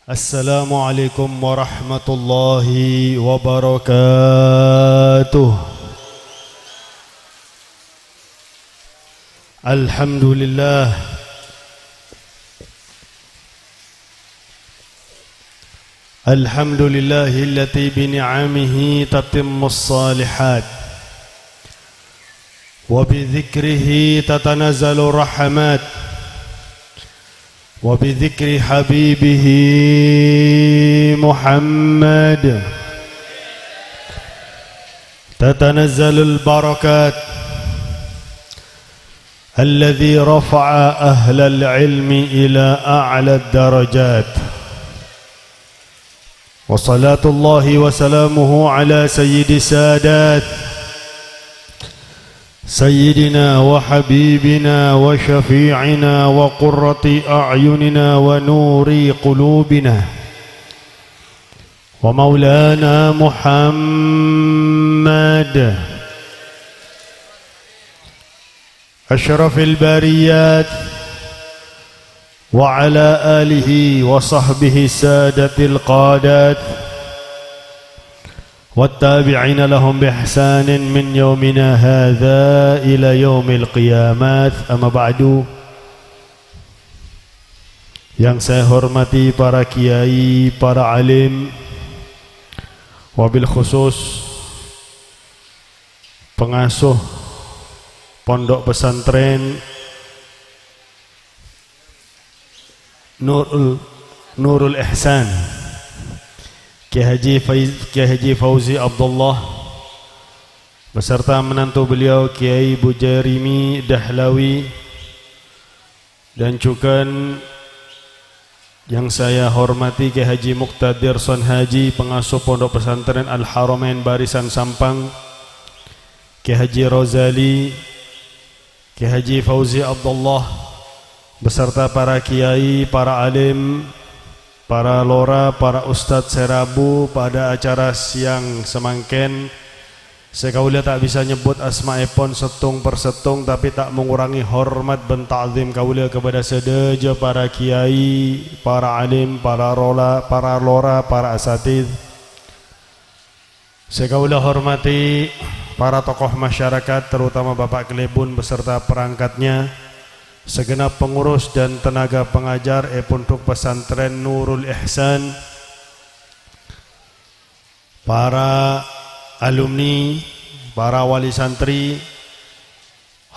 Assalamualaikum warahmatullahi wabarakatuh. Alhamdulillah. Alhamdulillahillati bini'amihi tatimmus salihat wa bidzikrihi tatanazzalu rahmat وبذكر حبيبه محمد تتنزل البركات الذي رفع أهل العلم إلى أعلى الدرجات وصلاة الله وسلامه على سيد السادات سيدنا وحبيبنا وشفيعنا وقرة أعيننا ونور قلوبنا ومولانا محمد أشرف البريات وعلى آله وصحبه السادة القادات والتابعين لهم بإحسان من يومنا هذا إلى يوم القيامات. Amma ba'du. Yang saya hormati para kiai, para alim, wabil khusus pengasuh pondok pesantren Nurul Ihsan, Kiai Haji Fauzi Abdullah beserta menantu beliau Kiai Bujarimi Dahlawi, dan juga yang saya hormati Kiai Haji Muqtadir Son Haji, pengasuh pondok pesantren Al-Haramain Barisan Sampang, Kiai Haji Rozali, Kiai Haji Fauzi Abdullah beserta para kiai, para alim, para lora, para ustadz serabu pada acara siang semangken. Saya kaula tak bisa nyebut asma'ipun setung per setung, tapi tak mengurangi hormat dan ta'zim kaula kepada sedaja para kiai, para alim, para lora, para asatidz. Saya kaula hormati para tokoh masyarakat, terutama Bapak Klebun beserta perangkatnya, segenap pengurus dan tenaga pengajar Pondok Pesantren Nurul Ihsan, para alumni, para wali santri,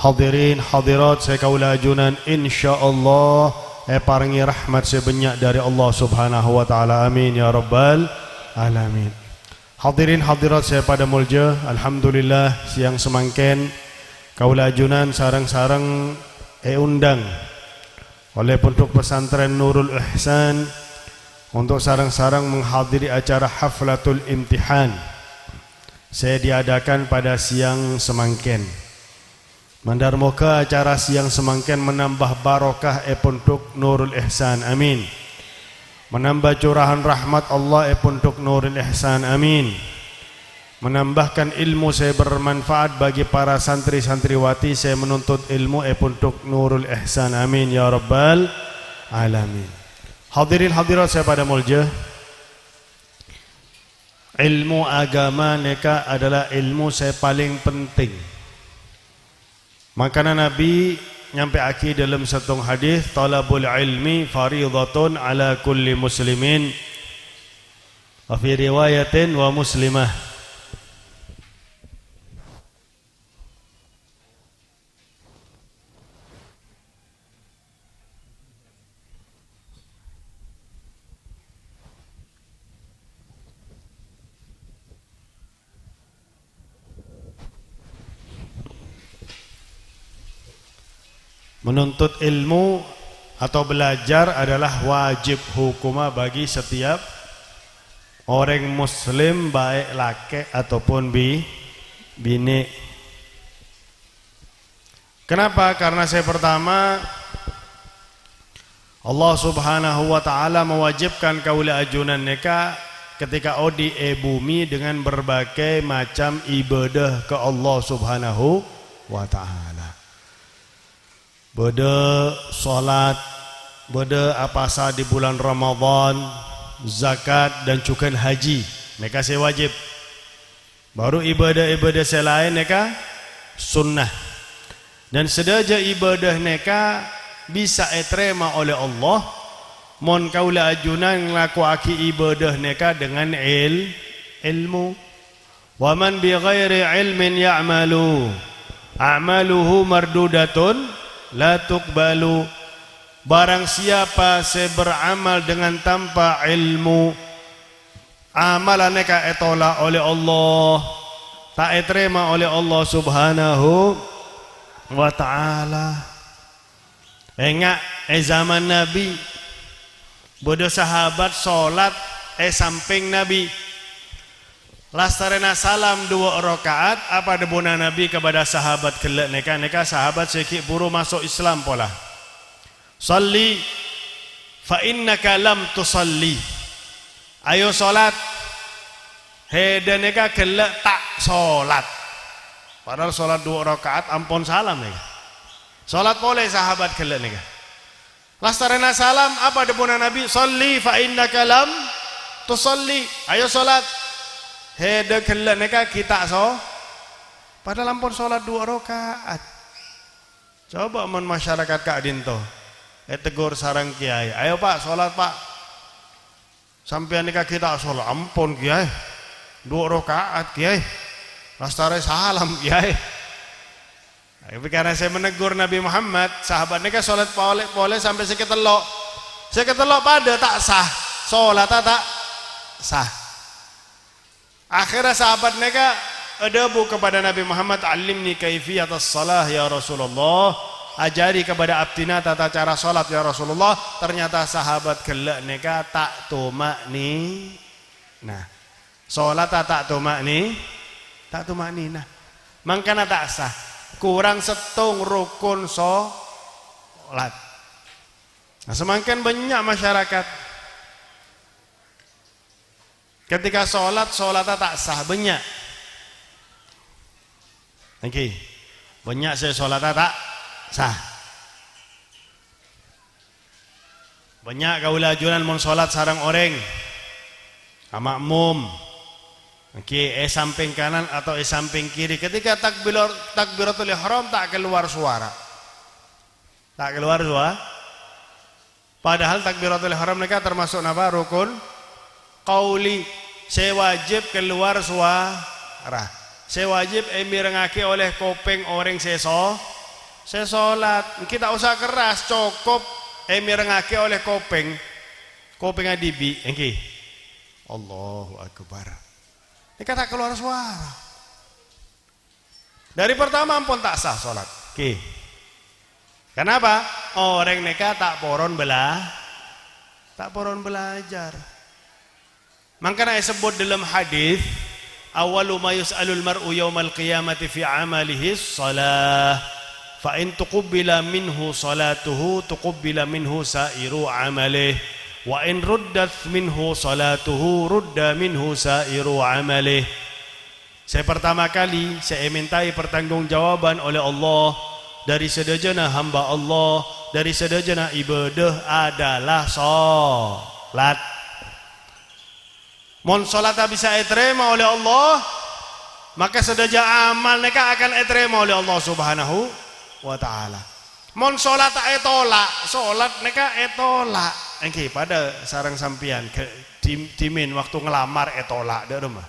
hadirin hadirat saya kaula ajunan insyaallah paringi rahmat sebanyak dari Allah Subhanahu wa taala, amin ya rabbal alamin. Hadirin hadirat saya pada mulja, alhamdulillah siang semangken kaula ajunan sareng-sareng undang oleh Pondok Pesantren Nurul Ihsan untuk sarang-sarang menghadiri acara haflatul imtihan. Saya diadakan pada siang semangken. Mandar moga acara siang semangken menambah barokah Pondok Nurul Ihsan, amin. Menambah curahan rahmat Allah Pondok Nurul Ihsan, amin. Menambahkan ilmu saya bermanfaat bagi para santri-santriwati saya menuntut ilmu Pondok Nurul Ihsan, amin ya rabbal alamin. Hadirin hadirat saya pada mulja, ilmu agama neka adalah ilmu saya paling penting. Makanya Nabi nyampe aki dalam satu hadis, talabul ilmi faridatun ala kulli muslimin wa fi riwayatin wa muslimah. Menuntut ilmu atau belajar adalah wajib hukumah bagi setiap orang muslim, baik laki ataupun bini. Kenapa? Karena saya pertama, Allah Subhanahu wa taala mewajibkan kaula ajunan neka ketika odi bumi dengan berbagai macam ibadah ke Allah Subhanahu wa taala. Beda salat, beda apasa di bulan Ramadan, zakat dan juga haji. Mereka saya wajib. Baru ibadah-ibadah saya lain mereka sunnah. Dan sedaja ibadah mereka bisa diterima oleh Allah. Mon kaula ajunan nglakuake ibadah mereka dengan ilmu. Wa man bi ghairi ilmin ya'malu a'maluhu mardudatun la tuqbalu. Barang siapa saya beramal dengan tanpa ilmu, amalan mereka ditolak oleh Allah, tak diterima oleh Allah Subhanahu wa taala. Ingat zaman Nabi, bodoh sahabat solat samping Nabi. Lastarena salam 2 rakaat apa debuna Nabi kepada sahabat kelak neka sahabat sikit buru masuk Islam pola. Salli fa innaka lam tusalli. Ayo solat. Heda neka kelak tak solat. Padahal solat 2 rakaat ampun salam neka. Solat boleh sahabat kelak neka. Lastarena salam apa debuna Nabi? Salli fa innaka lam tusalli. Ayo solat. Heda kelak neka kita padahal ampun solat 2 rakaat. Coba mon masyarakat Kak Dinto tegur sarang kiai, ayo pak solat pak, sampean neka kita solat ampun kiai 2 rakaat kiai, lastare salam kiai. Tapi karena saya menegur Nabi Muhammad, sahabat neka solat boleh sampai seketelok pada tak sah, solat tak sah. Akhirnya sahabat mereka adabu kepada Nabi Muhammad, alimni kaifiyatas salah ya Rasulullah, ajari kepada abdina tata cara salat ya Rasulullah. Ternyata sahabat gelak mereka tak tumakni. Nah, salat tak tumakni, nah, mangkana tak sah. Kurang setung rukun salat. Nah, semakin banyak masyarakat ketika solat tak sah banyak. Oke, banyak saya solat tak sah. Banyak kaula ajunan mon solat sarang orang makmum. Oke, samping kanan atau samping kiri. Ketika takbiratul ihram tak keluar suara. Tak keluar suara. Padahal takbiratul ihram mereka termasuk apa? Rukun qauli. Saya wajib keluar suara. Saya wajib mirengake oleh kopeng orang saya solat. Kita usah keras, cukup mirengake oleh kopeng adibi. Engki. Allahu akbar. Ini kata keluar suara. Dari pertama pun tak sah solat. Oke. Kenapa? Orang mereka tak poron belajar. Makanya disebut dalam hadis, awalu ma yus'alul mar'u yaumal qiyamati fi amalihi shalah, fa in tuqbila minhu salatuhu tuqbila minhu sa'iru amalihi, wa in ruddat minhu salatuhu rudda minhu sa'iru amalihi. Saya pertama kali saya mintai pertanggungjawaban oleh Allah dari sedajana hamba Allah, dari sedajana ibadah adalah salat. Mon solat bisa diterima oleh Allah, maka sedaja amal mereka akan diterima oleh Allah Subhanahu wa taala. Mon solat tak etolak, solat mereka etolak. Engki pada sarang sampian ke timin waktu ngelamar etolak dak rumah.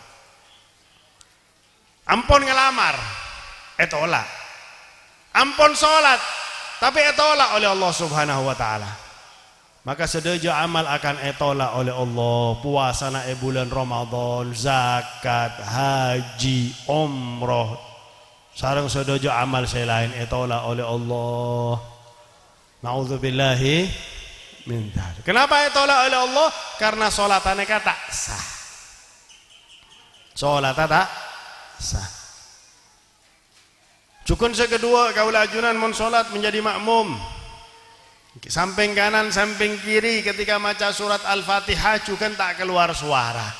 Ampun ngelamar etolak. Ampun solat tapi etolak oleh Allah Subhanahu wa taala. Maka sedaja amal akan etolak oleh Allah. Puasa na bulan Ramadan, zakat, haji, umroh, sareng sedaja amal saya lain etolak oleh Allah. Nauzubillahi min dzalik. Kenapa etolak oleh Allah? Karena salatannya tak sah. Salat tak sah. Cukun sekedua kaula ajunan mun salat menjadi makmum. Samping kanan, samping kiri ketika maca surat Al-Fatihah juga tak keluar suara.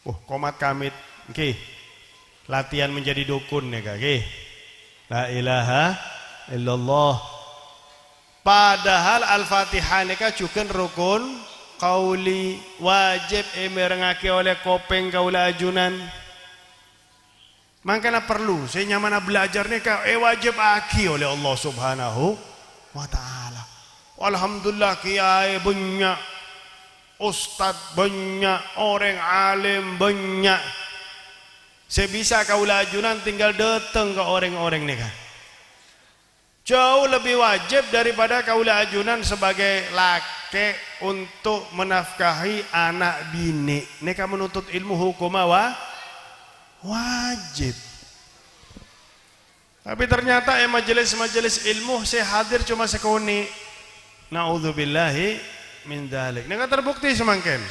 Komat kamit. Oke. Latihan menjadi dukun ya kak. La ilaha illallah. Padahal Al-Fatihah nika cuken rukun qauli wajib merengake oleh kopeng kaula ajunan. Makanya perlu saya nyamana belajar nika wajib aki oleh Allah Subhanahu wa taala. Alhamdulillah kiai banyak, ustad banyak, orang alim banyak. Saya bisa kaula ajunan tinggal datang ke orang-orang nika. Jauh lebih wajib daripada kaula ajunan sebagai laki untuk menafkahi anak bini. Neka menuntut ilmu hukum wajib. Tapi ternyata majelis-majelis ilmu saya hadir cuma sekoni. Naudzubillahi min dzalik. Neka terbukti semangken.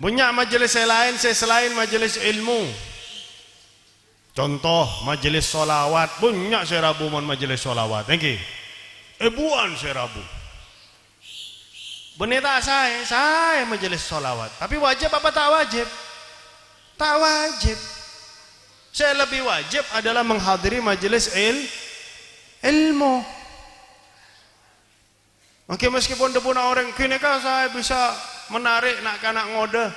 Banyak majelis saya selain majelis ilmu. Contoh majelis solawat, banyak saya rabu mon majelis solawat. Thank you. Buan saya rabu. Beneta saya majelis solawat. Tapi wajib apa tak wajib? Tak wajib. Saya lebih wajib adalah menghadiri majelis ilmu. Oke, meskipun depuna orang kini kan saya bisa menarik nak kanak ngode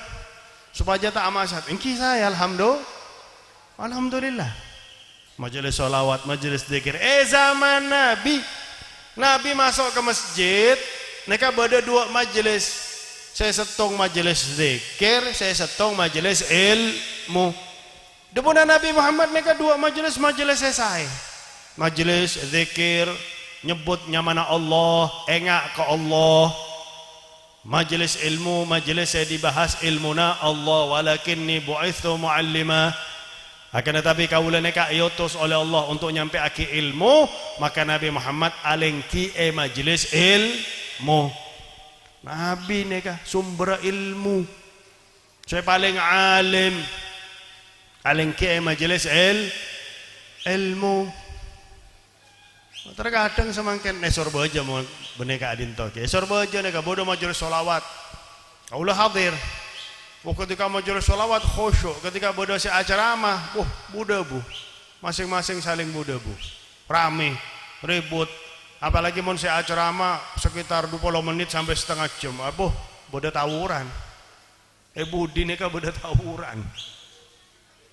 supaya tak amasat. Engki saya Alhamdulillah. Majelis solawat, majelis zikir. Zaman Nabi masuk ke masjid, mereka beda dua majelis. Saya setong majelis zikir, saya setong majelis ilmu. Depuna Nabi Muhammad mereka dua majelis saya. Majelis zikir, nyebut nyamana Allah, engak ke Allah. Majelis ilmu, majelis saya dibahas ilmuna Allah walakinni bu'ithu mu'allima. Akan tetapi kaula neka diutus oleh Allah untuk nyampe aki ilmu, maka Nabi Muhammad alengki majelis ilmu. Nabi neka sumber ilmu. Saya paling alim. Alengki majelis ilmu. Terkadang semangken sorba aja mau beneka adinto. Sorba aja neka bodoh majelis solawat. Kaula hadir. Ketika majelis sholawat khusyuk, ketika bodoh si acara mah, buda bu, masing-masing saling buda bu, rame, ribut, apalagi mon si acara mah sekitar 20 menit sampai setengah jam, bodoh tawuran, budi nika bodoh tawuran,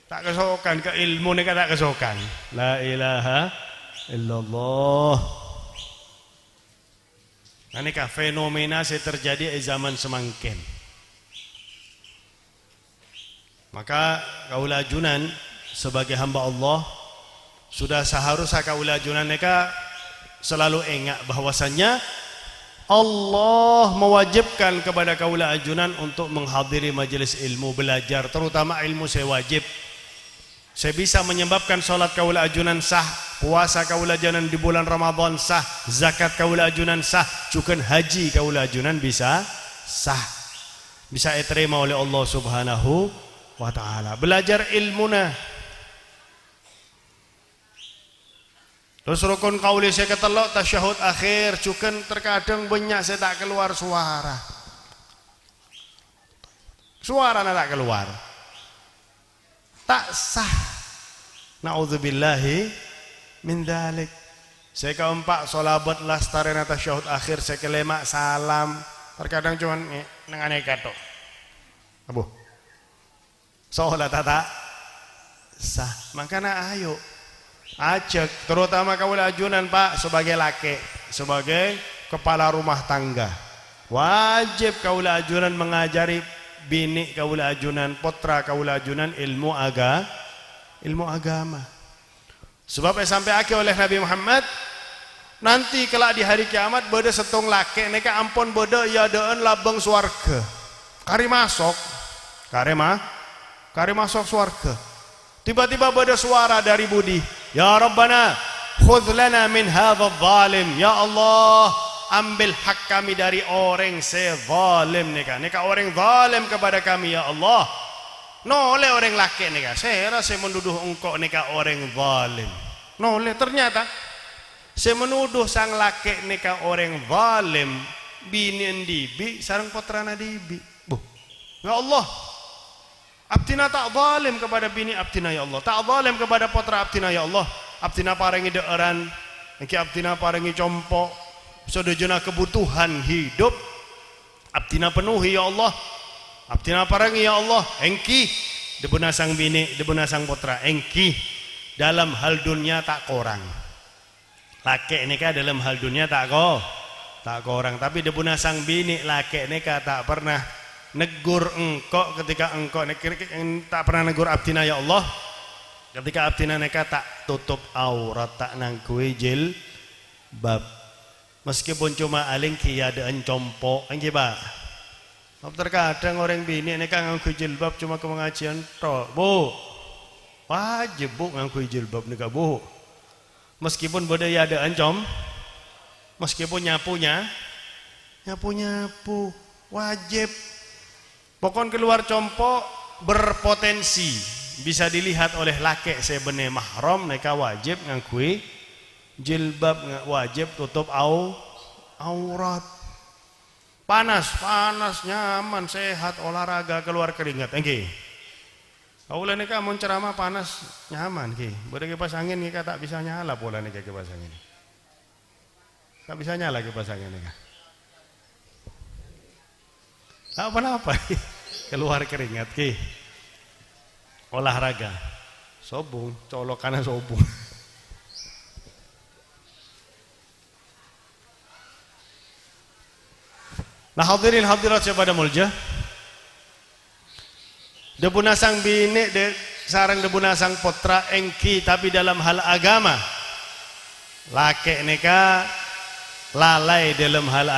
tak kesokan ke ilmu nika tak kesokan, la ilaha illallah. Nah nika fenomena saya terjadi zaman semangken. Maka kaula ajunan sebagai hamba Allah sudah seharusnya kaula ajunan mereka selalu ingat bahwasannya Allah mewajibkan kepada kaula ajunan untuk menghadiri majelis ilmu, belajar, terutama ilmu saya wajib. Saya bisa menyebabkan salat kaula ajunan sah, puasa kaula ajunan di bulan Ramadan sah, zakat kaula ajunan sah, cukan haji kaula ajunan bisa sah. Bisa diterima oleh Allah Subhanahu wa ta'ala. Belajar ilmuna. Terus rukun qauli saya ketelok tasyahud akhir, cukan terkadang banyak saya tak keluar suara. Suara tak keluar. Tak sah. Naudzubillahi min dzalik. Saya keempat solabat lastarena tasyahud akhir, saya kelima salam. Terkadang cuman nengane kato. Abu. Sholat tak sah. Makanya ayo ajak, terutama kaula ajunan Pak sebagai laki, sebagai kepala rumah tangga, wajib kaula ajunan mengajari bini kaula ajunan, putra kaula ajunan ilmu agama. Sebab sampai akhir oleh Nabi Muhammad nanti kelak di hari kiamat beda setong laki neka ampun beda ya deun labeng swarga. Kari masuk surga. Tiba-tiba ada suara dari budi, ya Rabbana khudh lana min hadzal zalim. Ya Allah, ambil hak kami dari orang zalim neka orang zalim kepada kami ya Allah. Oleh orang laki neka saya rasa menuduh engkau neka orang zalim. Oleh ternyata saya menuduh sang laki neka orang zalim, bini dibi sareng putrana dibi. Ya Allah, abtina tak zalim kepada bini abtina ya Allah, tak zalim kepada putra abtina ya Allah. Abtina paringi deeran engki abdina paringi compo sedejana kebutuhan hidup abdina penuhi ya Allah, abdina paringi ya Allah, engki debuna sang bini debuna sang putra, engki dalam hal dunia tak korang, laki neka dalam hal dunia tak korang, tapi debuna sang bini laki neka tak pernah negur engkau ketika engkau tak pernah negur abdina ya Allah, ketika abdina neka tak tutup aurat, tak nangkui jilbab, meskipun cuma aling kiadaan compo engki Pak. Terkadang orang bini neka ngangkui jilbab cuma ke pengajian tok Bu, wajib Bu ngangkui jilbab neka Bu, meskipun budaya adaan meskipun nyapunya wajib. Pokon keluar compo berpotensi bisa dilihat oleh laki sebene mahram, mereka wajib ngakui jilbab, wajib tutup aurat. Panas nyaman sehat olahraga keluar keringat engki. Kaula nika mun ceramah panas nyaman ki. Bade kipas angin nika tak bisa nyala pola nika kipas angin. Tak bisa nyala kipas angin nika. Apa-apa keluar keringat ki olahraga sobung colok karena sobung. Nah hadirin hadirat pada mulja debuna sang bini sarang debuna sang putra engki, tapi dalam hal agama laki neka lalai dalam hal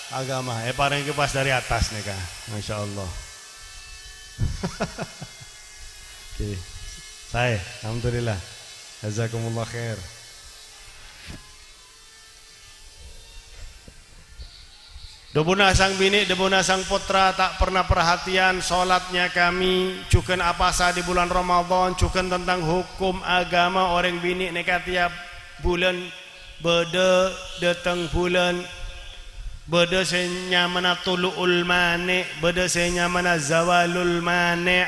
agama, parang kipas dari atas nih kak, masya Allah. Oke, saya, alhamdulillah, jazakumullah khair. Debuna sang bini, debuna sang putra tak pernah perhatian solatnya kami, cukan apa sah di bulan Ramadan, cukan tentang hukum agama orang bini neka tiap bulan beda datang bulan. Beda senya mana tulu'ul mani, beda senya mana zawalul mani.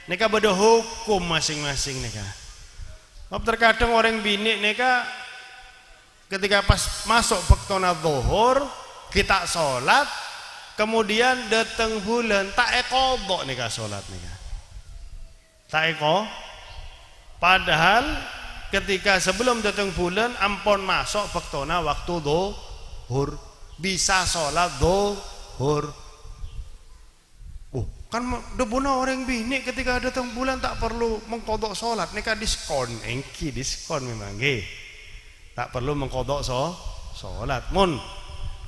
Neka beda hukum masing-masing neka. Terkadang orang bini neka ketika pas masuk waktuna zuhur kita sholat, kemudian datang bulan tak qadha neka sholat neka. Tak padahal ketika sebelum datang bulan ampun masuk waktuna waktu zuhur. Bisa sholat zuhur. Kan debuna orang bini ketika datang bulan tak perlu mengkodok sholat, neka diskon, engki diskon memang nggih. Tak perlu mengkodok sholat. Mun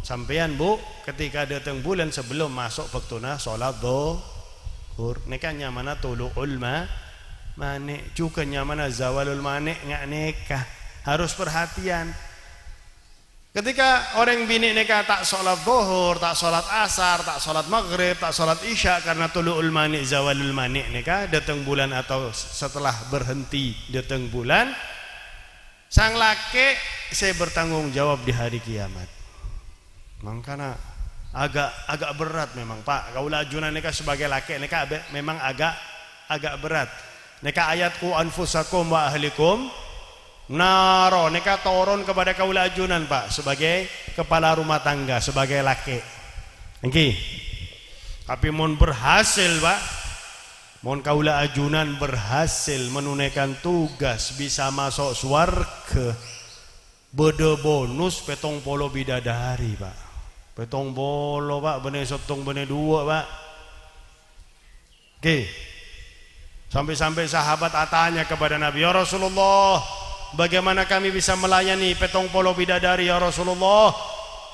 sampean Bu ketika datang bulan sebelum masuk waktuna sholat zuhur, neka nyamana tulu'ul mani, juga nyamana zawalul mani ngak neka. Harus perhatian. Ketika orang bini neka tak sholat zuhur, tak sholat asar, tak sholat maghrib, tak sholat isya karena tulu'ul mani, zawalul mani neka datang bulan atau setelah berhenti datang bulan, sang laki saya bertanggung jawab di hari kiamat. Makanya agak berat memang Pak. Kaula ajunan neka sebagai laki neka memang agak berat. Neka ayatku anfusakum wa ahlikum naro, neka turun kepada kaula ajunan Pak sebagai kepala rumah tangga, sebagai laki. Engki. Tapi mun berhasil Pak, mun kaula ajunan berhasil menunaikan tugas bisa masuk swarga, beda bonus petong polo bidadari Pak. Petong polo Pak, benih setong benih dua Pak. Oke. Sampai-sampai sahabat tanya kepada Nabi, ya Rasulullah, bagaimana kami bisa melayani petong polo bidadari ya Rasulullah?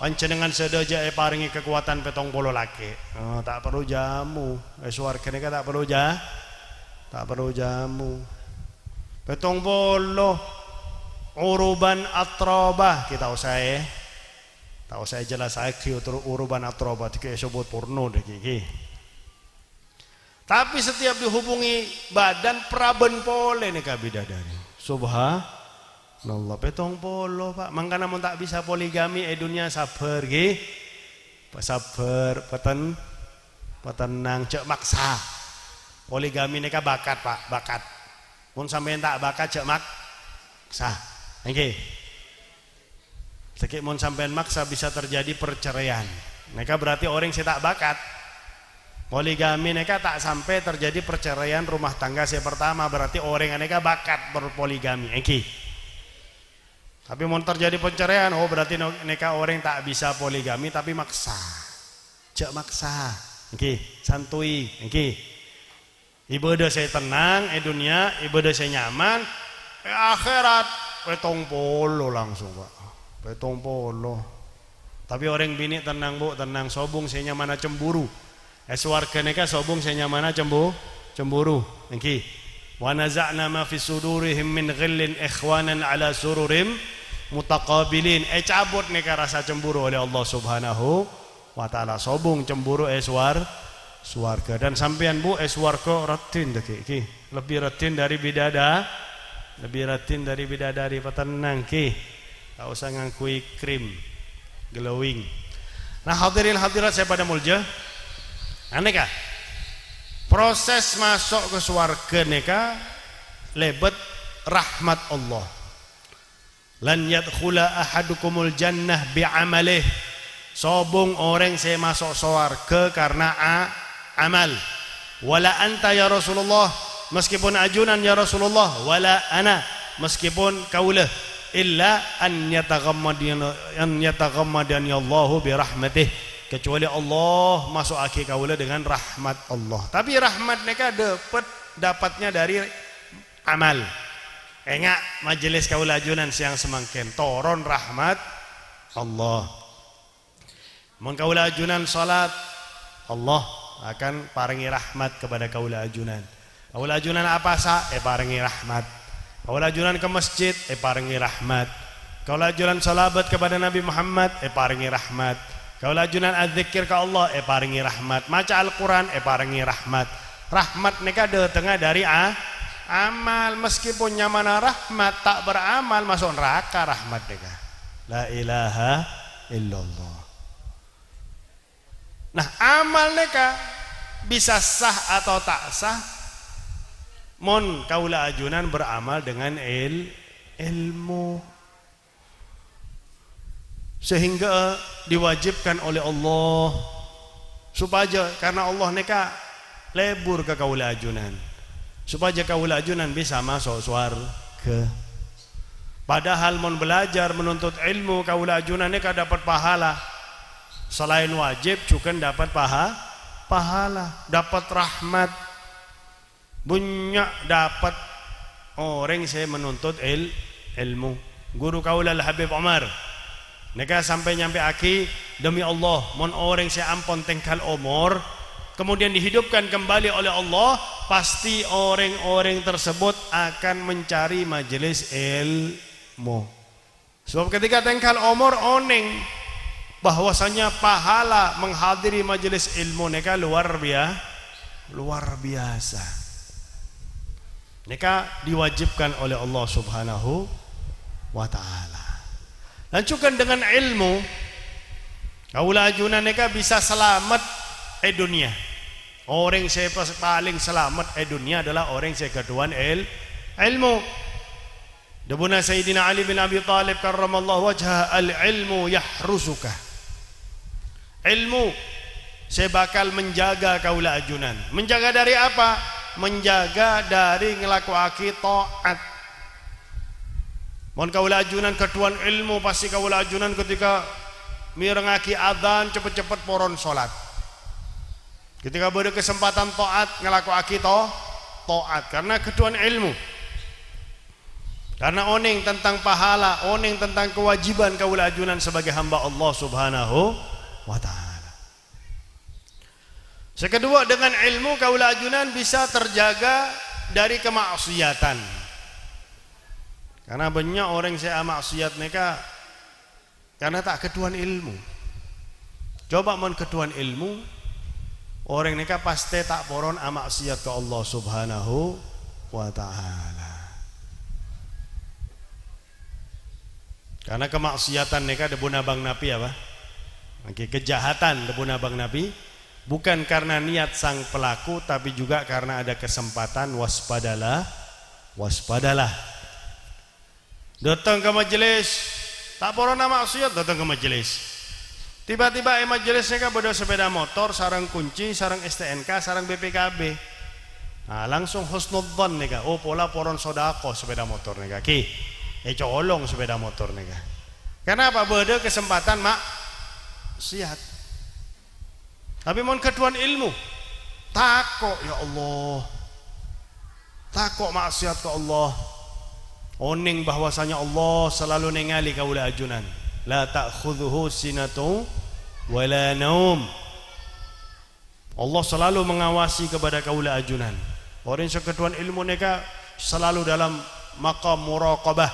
Panjenengan sedaja paringi kekuatan petong polo laki. Tak perlu jamu. Swarga neka tak perlu jamu. Petong polo uruban atrobah kita usai. Tak usah jelas lagi uruban atrobah iki sebut porno deh iki. Tapi setiap dihubungi badan praben pole neka bidadari. Subhanallah, petong polo Pak. Mangka namun tak bisa poligami dunia sabar nggih. Sabar petenang cek maksa. Poligami neka bakat Pak, bakat. Mun sampeyan tak bakat cek maksa. Nggih. Sekik mon sampean maksa bisa terjadi perceraian. Neka berarti orang saya tak bakat. Poligami neka tak sampai terjadi perceraian rumah tangga saya pertama, berarti orang neka bakat berpoligami. Eki. Tapi mau terjadi perceraian, oh berarti neka orang tak bisa poligami tapi maksa. Cek maksa. Eki, santuy. Eki. Ibadah saya tenang, dunia ibadah saya nyaman, akhirat petong polo langsung Pak. Petong polo. Tapi orang bini tenang Bu, tenang, sobung saya nyamana cemburu. Warga neka sobung saya nyamana cemburu. Niki. Wa naza'na ma fi sudurihim min ghillin ikhwanan ala sururim mutaqabilin. Cabut neka rasa cemburu oleh Allah Subhanahu wa taala. Sobung cemburu swarga. Dan sampean Bu swarga retin ki. Lebih retin dari bidadari petenang ki. Tak usah ngangkui krim glowing. Nah hadirin hadirat saya pada mulja, aneka proses masuk ke swarga neka lebet rahmat Allah. Lan yadkhula ahadukumul jannah bi'amalih. Sobung orang saya masuk swarga karena amal. Wala anta ya Rasulullah, meskipun ajunan ya Rasulullah, wala ana, meskipun kaulah, illa an yataghammadani Allahu bi rahmatih, kecuali Allah masuk akhir kaulah dengan rahmat Allah. Tapi rahmat mereka dapatnya dari amal. Enggak majelis kaulah ajunan siang semangkin toron rahmat Allah. Mun kaulah ajunan salat, Allah akan paringi rahmat kepada kaula ajunan. Kaula ajunan apa paringi rahmat. Kaula ajunan ke masjid paringi rahmat. Kaula ajunan salabat kepada Nabi Muhammad paringi rahmat. Kaula ajunan adzikir ke Allah paringi rahmat. Maca Al-Qur'an paringi rahmat. Rahmat neka datangnya dari amal. Meskipun nyamana rahmat tak beramal masuk neraka rahmat neka. La ilaha illallah. Nah amal neka bisa sah atau tak sah mon kaula ajunan beramal dengan ilmu, sehingga diwajibkan oleh Allah supaya karena Allah neka lebur ke kaula ajunan supaya kaula ajunan bisa masuk swarga. Padahal mon belajar menuntut ilmu kaula ajunan neka dapat pahala. Selain wajib juga dapat pahala, dapat rahmat, bunyak dapat orang saya menuntut ilmu. Guru kaula Habib Umar neka sampai nyampe aki, demi Allah mon orang saya ampun tengkal umur kemudian dihidupkan kembali oleh Allah, pasti orang-orang tersebut akan mencari majelis ilmu. Sebab ketika tengkal umur oneng bahwasanya pahala menghadiri majelis ilmu neka luar biasa. Neka diwajibkan oleh Allah Subhanahu wa taala. Dan juga dengan ilmu kaula ajunan neka bisa selamat dunia. Orang saya paling selamat dunia adalah orang saya keduan ilmu. Debuna Sayyidina Ali bin Abi Thalib karramallahu wajhah, al-ilmu yahrusuka. Ilmu saya bakal menjaga kaula ajunan. Menjaga dari apa? Menjaga dari ngelakuake taat. Mon kaula ajunan ketuan ilmu pasti kaula ajunan ketika mirengaki adzan cepet-cepet poron salat. Ketika ada kesempatan taat ngelakuake taat karena ketuan ilmu. Karena oning tentang pahala, oning tentang kewajiban kaula ajunan sebagai hamba Allah Subhanahu wa ta'ala. Sekedua dengan ilmu kaula ajunan bisa terjaga dari kemaksiatan. Karena banyak orang saya maksiat mereka karena tak ketuan ilmu. Coba mon ketuan ilmu, orang mereka pasti tak poron maksiat ke Allah Subhanahu wa ta'ala. Karena kemaksiatan mereka debuna bang napi apa? Kejahatan debuna bang nabi bukan karena niat sang pelaku tapi juga karena ada kesempatan. Waspadalah datang ke majelis Tak pernah maksiat datang ke majelis. Tiba-tiba majelisnya kan bawa sepeda motor, sarang kunci, sarang STNK, sarang BPKB. Nah, langsung husnudzon nih, oh pola poron sodako sepeda motor nih, ki, colong sepeda motor nih. Kenapa? Beda kesempatan mak sihat. Tapi mon ketuan ilmu, takok ya Allah, takok maksiat ke Allah. Oning bahwasanya Allah selalu ningali kaula ajunan. La ta'khudhuhu sinatu wala naum. Allah selalu mengawasi kepada kaula ajunan. Orang seketuan ilmu mereka selalu dalam maqam muraqabah.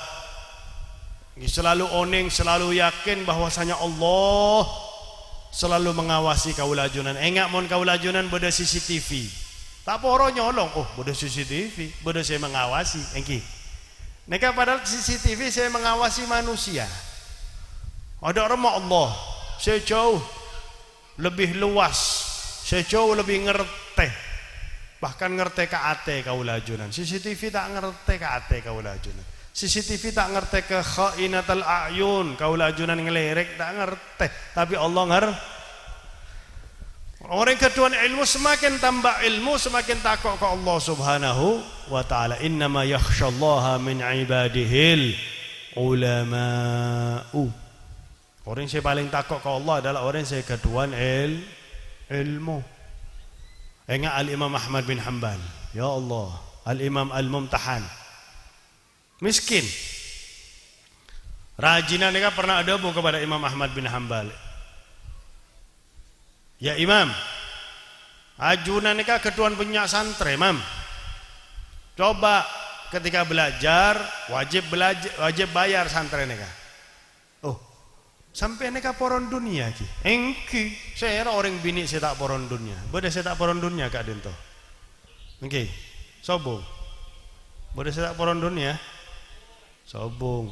Selalu oning, selalu yakin bahwasanya Allah selalu mengawasi kaula ajunan. Enggak mon kaula ajunan beda CCTV. Tak poro nyolong, oh beda CCTV, beda saya mengawasi, engki. Neka padahal CCTV saya mengawasi manusia. Ada rahmat Allah, saya jauh lebih luas, saya jauh lebih ngerti. Bahkan ngerti ke ate kaula ajunan. CCTV tak ngerti ke ate kaula ajunan. CCTV tak ngerti ke khainatul a'yun, kaula ajunan ngelerek tak ngerti. Tapi Allah ngerti. Orang ketuan ilmu semakin tambah ilmu semakin takut ke Allah Subhanahu wa taala. Innama yakhsyallaha min ibadihil ulama'u. Orang yang paling takut ke Allah adalah orang yang ketuan ilmu. Ingat Al-Imam Ahmad bin Hanbal. Ya Allah, Al-Imam Al-Mumtahan. Miskin. Rajinan mereka pernah ada kepada Imam Ahmad bin Hanbal. Ya Imam, ajunan nikah ketuan punya santri, Imam. Coba ketika belajar wajib bayar santri nikah. Oh, sampai nikah poron dunia ki. Engki, saya orang bini saya tak poron dunia. Beda saya tak poron dunia Kak Dento. Engki, sobong. Beda saya tak poron dunia. Sobong.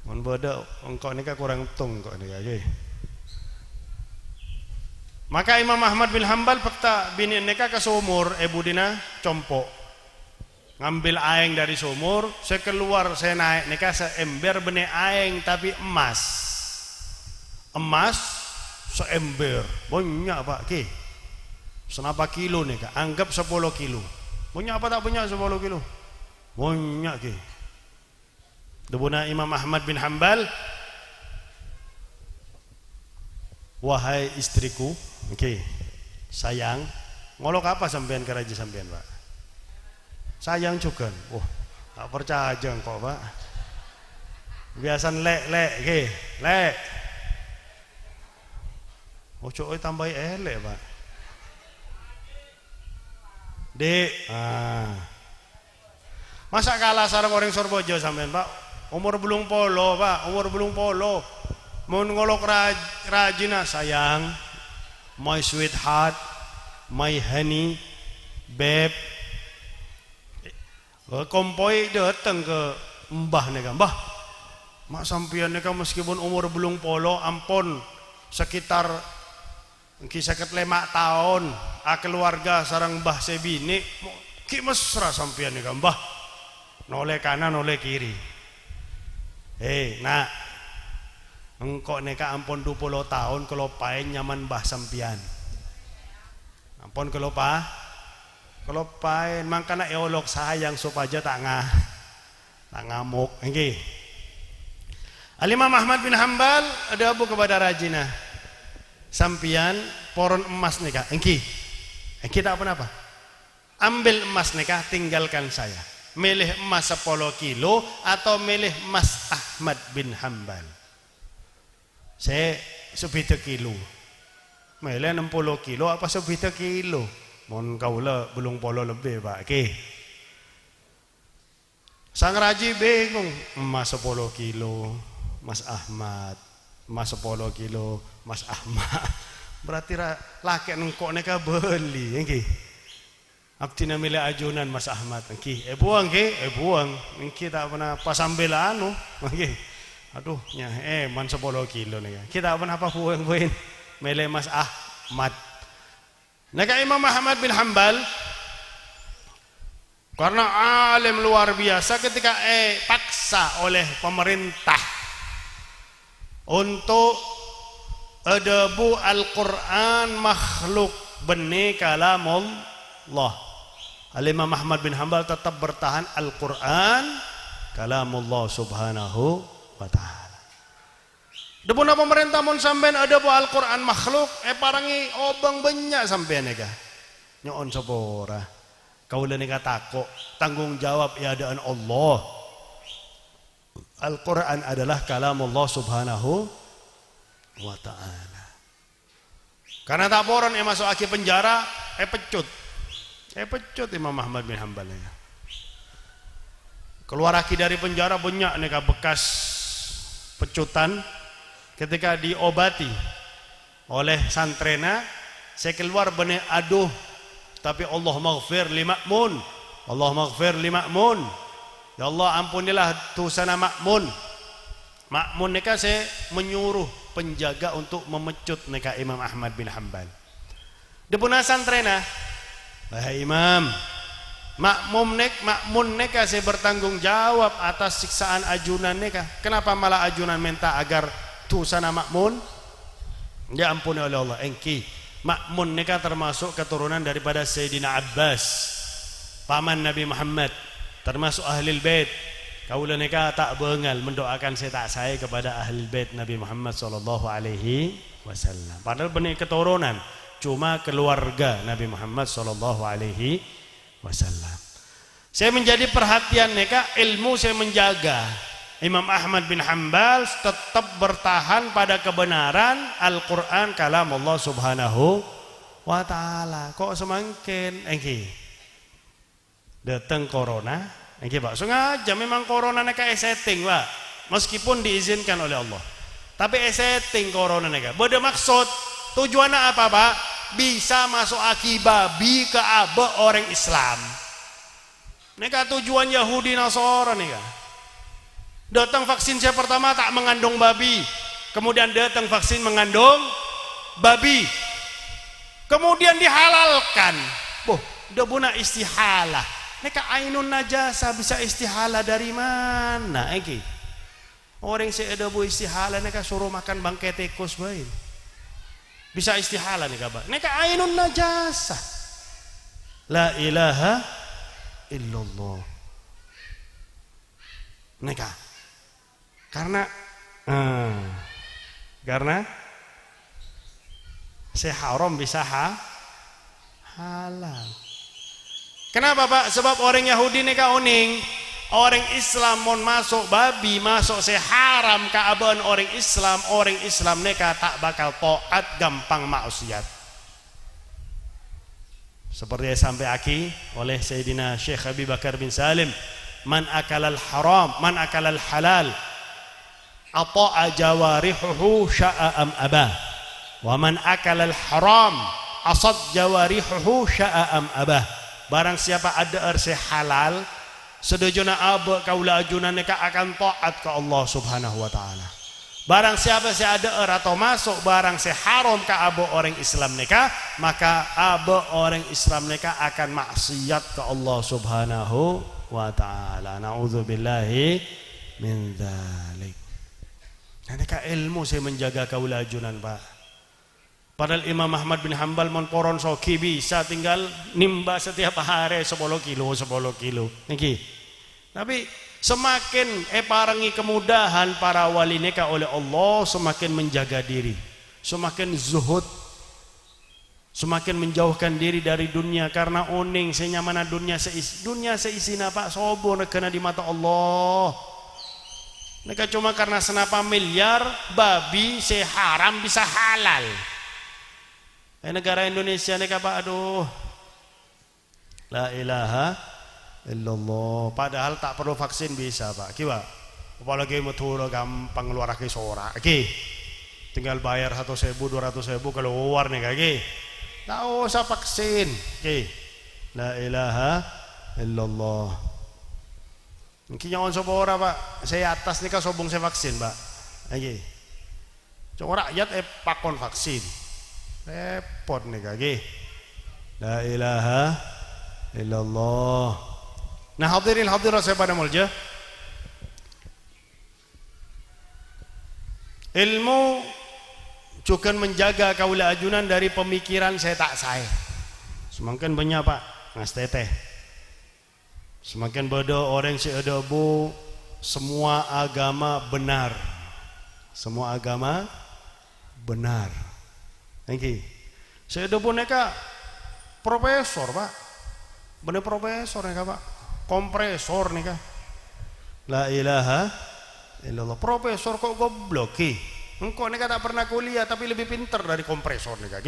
Mon beda engkau nikah kurang tung kok nikah ki. Maka Imam Ahmad bin Hanbal pekta bini neka ke sumur, dina compok. Ngambil aeng dari sumur, saya keluar, saya naik neka seember benih aeng tapi emas. Emas seember. Banyak Pak ki. Senapa kilo neka? Anggap 10 kilo. Banyak apa tak punya 10 kilo? Banyak ki. Debuna Imam Ahmad bin Hanbal, wahai istriku, oke, sayang, ngolok apa sampean ke raja sampean Pak? Sayang juga, oh, tak percaya kok Pak. Biasa lek, oke, lek. Oh coba tambah elek Pak. Dek, masa kalah sarang orang Sorbojo sampean Pak? Umur belum polo Pak, umur belum polo. Mau ngolok rajina sayang, my sweetheart, my honey, babe. Kompoi datang ke mbah neka, mbah, mak sampian neka meskipun umur belum polo, ampun sekitar kisah 5 tahun, keluarga sarang mbah sebini, ki mesra sampian neka mbah, noleh kanan noleh kiri. Nak. Engkau neka ampun 20 tahun kalau paen nyaman bah sampian. Ampun kalau paen mangkana eolog sayang supaya tak ngamuk. Nggih. Al-Imam Ahmad bin Hanbal ada abu kepada rajina. Sampian poron emas neka. Engki tak apa-apa. Ambil emas neka, tinggalkan saya. Milih emas 10 kilo atau milih emas Ahmad bin Hanbal. Saya 7 kilo. Mele 60 kilo apa 7 kilo? Mon kaula belum polo lebih Pak. Oke. Sang raji bingung, emas 10 kilo, Mas Ahmad, emas 10 kilo, Mas Ahmad. Berarti laki nengkok neka beli, nggih. Aktina milih ajunan Mas Ahmad, nggih. Buang nggih, buang. Nggih tak pernah pas sambil anu, nggih. Aduh, man 10 kilo nih. Kita apa buang-buang milih Mas Ahmad. Naka Imam Ahmad bin Hanbal karena alim luar biasa ketika paksa oleh pemerintah untuk adabu Al-Quran makhluk benih kalamullah. Al-Imam Ahmad bin Hanbal tetap bertahan Al-Quran kalamullah subhanahu wa ta'ala. Depuna pemerintah mun sampean adabu Al-Quran makhluk parangi obang banyak sampean eka nyoon sapora kaula nika takok tanggung jawab adaan Allah. Al-Quran adalah kalamullah subhanahu wa ta'ala. Karena tak poron masuk aki penjara pecut Imam Ahmad bin Hanbal ya. Keluar aki dari penjara banyak nih bekas pecutan ketika diobati oleh santrena saya keluar benih aduh tapi Allah maghfir li Ma'mun, Allah maghfir li Ma'mun, ya Allah ampunilah tusana Ma'mun. Ma'mun nika saya menyuruh penjaga untuk memecut nika Imam Ahmad bin Hanbal. Depuna santrena wahai Imam, Ma'mun neka saya bertanggung jawab atas siksaan ajunan neka. Kenapa malah ajunan minta agar tu sana Ma'mun diampuni oleh Allah? Engki Ma'mun neka termasuk keturunan daripada Sayyidina Abbas, paman Nabi Muhammad, termasuk ahlul bait. Kaula neka tak bengal mendoakan saya kepada ahlul bait Nabi Muhammad sallallahu alaihi wasallam. Padahal benih keturunan, cuma keluarga Nabi Muhammad sallallahu alaihi wasallam. Saya menjadi perhatian neka ilmu saya menjaga. Imam Ahmad bin Hanbal tetap bertahan pada kebenaran Al-Quran kalamullah subhanahu wa ta'ala. Kok semakin engki datang corona engki Pak sengaja memang corona neka setting Pak, meskipun diizinkan oleh Allah tapi setting corona neka beda maksud. Tujuannya apa Pak? Bisa masuk akibabi ke abah orang Islam. Neka tujuan Yahudi Nasara neka. Datang vaksin saya pertama tak mengandung babi, kemudian datang vaksin mengandung babi, kemudian dihalalkan. Boh, udah buna istihalah. Neka ainun najasa bisa istihalah dari mana? Eki, orang saya ada bu istihalah neka suruh makan bangkai tikus baik. Bisa istihalah nih kabar. Neka ainun najasa. La ilaha illallah. Neka. Karena saya haram bisa halal. Kenapa Pak? Sebab orang Yahudi neka oning. Orang Islam mau masuk babi, masuk saya haram keabaan orang Islam neka tak bakal taat, gampang maksiat. Seperti yang sampai aki oleh Sayyidina Syekh Abi Bakar bin Salim, man akalal haram, man akalal halal, ata'a jawarihuhu sya'am abah, wa man akalal haram, asad jawarihuhu sya'am abah. Barang siapa ada arse halal, sedejuna abah kaula ajunan neka akan taat ke Allah subhanahu wa ta'ala. Barang siapa si ada atau masuk barang si haram ke abah orang Islam neka, maka abah orang Islam neka akan maksiat ke Allah subhanahu wa ta'ala. Na'udzubillahi min dzalik. Neka ilmu saya menjaga kaula ajunan Pak. Padahal Imam Ahmad bin Hanbal monporon soki bisa tinggal nimba setiap hari 10 kilo. Niki. Tapi semakin parangi kemudahan para wali neka oleh Allah, semakin menjaga diri, semakin zuhud, semakin menjauhkan diri dari dunia. Karena oning senyamana dunia seisina Pak sobo kena di mata Allah. Neka cuma karena senapa miliar babi seharam bisa halal. Negara Indonesia neka Pak, aduh, la ilaha illallah. Padahal tak perlu vaksin bisa Pak. Kiwa, apalagi metode gampang ngeluarake sorak. Oke, tinggal bayar 100.000 200.000 keluar nih kaki. Tak usah vaksin. Oke, la ilaha illallah. Mungkin jangan sobora Pak. Saya atas nih kan sobong saya vaksin Pak. Oke, coba rakyat pakon vaksin. Repot nih kaki. La ilaha illallah. Nah hadirin hadirat saya pada mulja, Ilmu juga menjaga kaula ajunan dari pemikiran saya tak saya. Semakin banyak pak ngas teteh. Semakin bodoh orang si ada bu. Semua agama benar. Semua agama benar. Thank you. Saya ada boneka profesor pak. Bener profesor nih pak. Kompresor nih kak. La ilaha illallah. Profesor kok goblok ki. Engkau nih tak pernah kuliah tapi lebih pintar dari kompresor nih kak.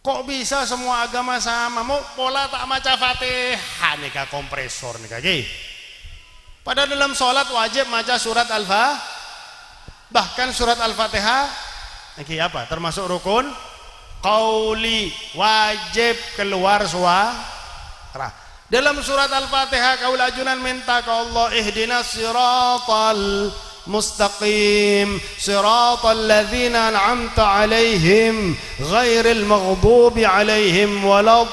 Kok bisa semua agama sama? Mau pola tak maca Fatihah nih kak kompresor nih kak. Padahal dalam sholat wajib maca surat Al-Fatihah. Bahkan surat Al-Fatihah ini apa? Termasuk rukun qauli, wajib keluar suara. Dalam surat Al-Fatihah kaula ajunan minta ke Allah ihdinas siratal mustaqim siratal ladzina an'amta alaihim ghairil maghdubi alaihim waladdallin.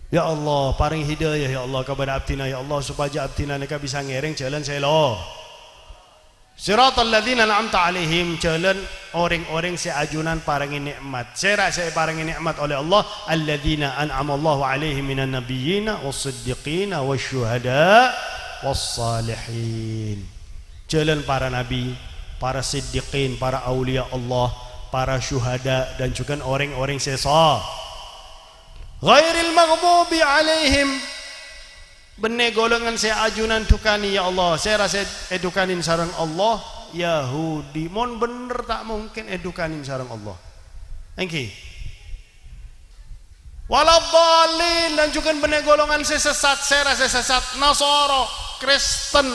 Ya Allah, paring hidayah ya Allah kepada abdina ya Allah supaya abdina mereka bisa ngereng jalan selo. Siratal ladzina an'amta alaihim, jalan orang-orang seajunan paringi nikmat. Saya paringi nikmat oleh Allah alladzina an'amallahu alaihim minan nabiyyina was-siddiqina wasyuhada was-salihin. Jalan para nabi, para siddiqin, para aulia Allah, para syuhada dan juga orang-orang sesa. Ghairil maghdubi alaihim, benih golongan saya ajunan tukani ya Allah. Saya rasa edukanin sarang Allah Yahudi. Mon bener tak mungkin edukanin sarang Allah. Thank you. Waladhalin, dan juga benih golongan saya sesat. Saya rasa sesat Nasara, Kristen.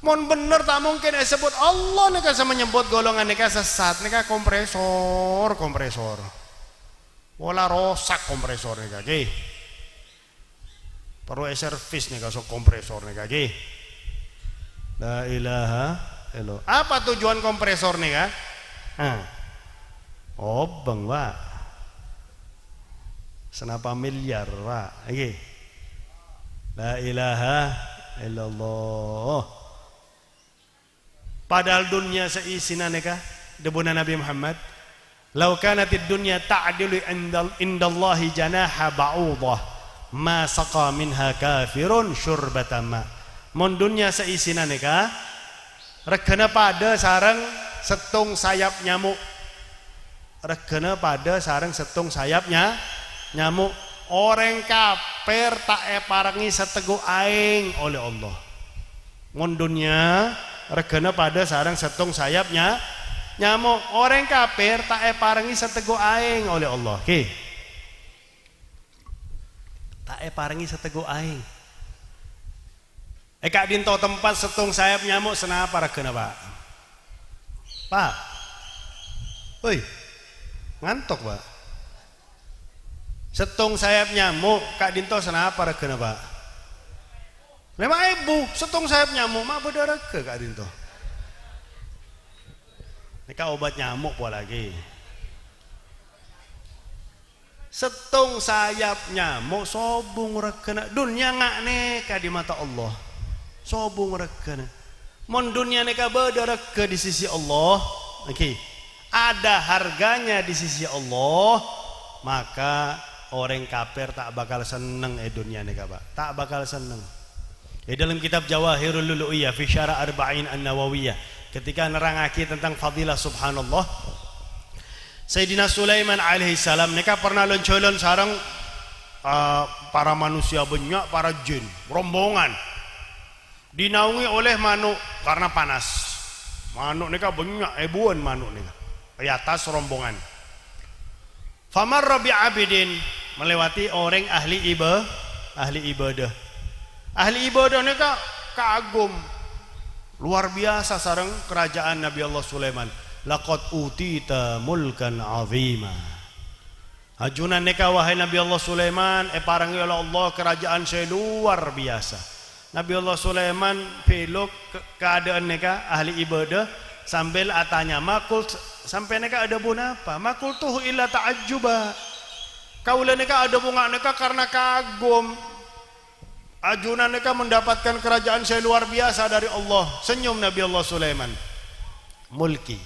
Mon bener tak mungkin sebut Allah nika sama menyebut golongan nika sesat. Nika kompresor. Wala rosak kompresor nih kaki. Perlu servis nih kasih kompresor nih kaki. La ilaha illallah. Apa tujuan kompresor nih kak? Obeng pak. Senapa miliar pak. Oke. La ilaha illallah. Padahal dunia seisinya nih kak. Debunan Nabi Muhammad. Lau kanatid dunya ta'dilu indallahi janaha ba'udah ma saqa minha kafirun syurbata ma. Mon dunya seisinan nika regana pada sarang setung sayap nyamuk. Regana pada sarang setung sayapnya nyamuk. Orang kafir tak parangi seteguk aing oleh Allah. Mon dunya regana pada sarang setung sayapnya nyamuk. Orang kafir tak parangi seteguk aing oleh Allah. Oke. Tak parangi seteguk aing. Kak dinto tempat setung sayap nyamuk senapa regana pak? Pak. Woi. Ngantuk pak. Setung sayap nyamuk kak dinto senapa regana pak? 5.000 setung sayap nyamuk mak beda rega kak dinto. Nika obat nyamuk pula lagi. Setung sayap nyamuk sobung regana. Dunia ngak neka di mata Allah. Sobung regana. Mon dunia neka beda rega di sisi Allah. Oke. Ada harganya di sisi Allah. Maka orang kafir tak bakal seneng dunia neka pak. Tak bakal seneng. Dalam kitab Jawahirul Lulu'iyah fi syara arba'in an-nawawiyah. Ketika nerangaki tentang fadilah subhanallah, Sayyidina Sulaiman alaihissalam mereka pernah loncolon sarang para manusia banyak, para jin rombongan dinaungi oleh manuk karena panas. Manuk mereka banyak ribuan manuk mereka di atas rombongan. Famarra bi'abidin, melewati orang ahli ibadah. Ahli ibadah mereka kagum. Luar biasa sarang kerajaan Nabi Allah Sulaiman. Laqad utita mulkan azima. Ajunan neka wahai Nabi Allah Sulaiman, parangi oleh Allah kerajaan saya luar biasa. Nabi Allah Sulaiman peluk keadaan neka ahli ibadah sambil atanya makul sampai neka ada pun apa? Makul tuh illa ta'ajjuba. Kaula neka ada bunga neka karena kagum. Ajunan neka mendapatkan kerajaan saya luar biasa dari Allah. Senyum Nabi Allah Sulaiman. Mulki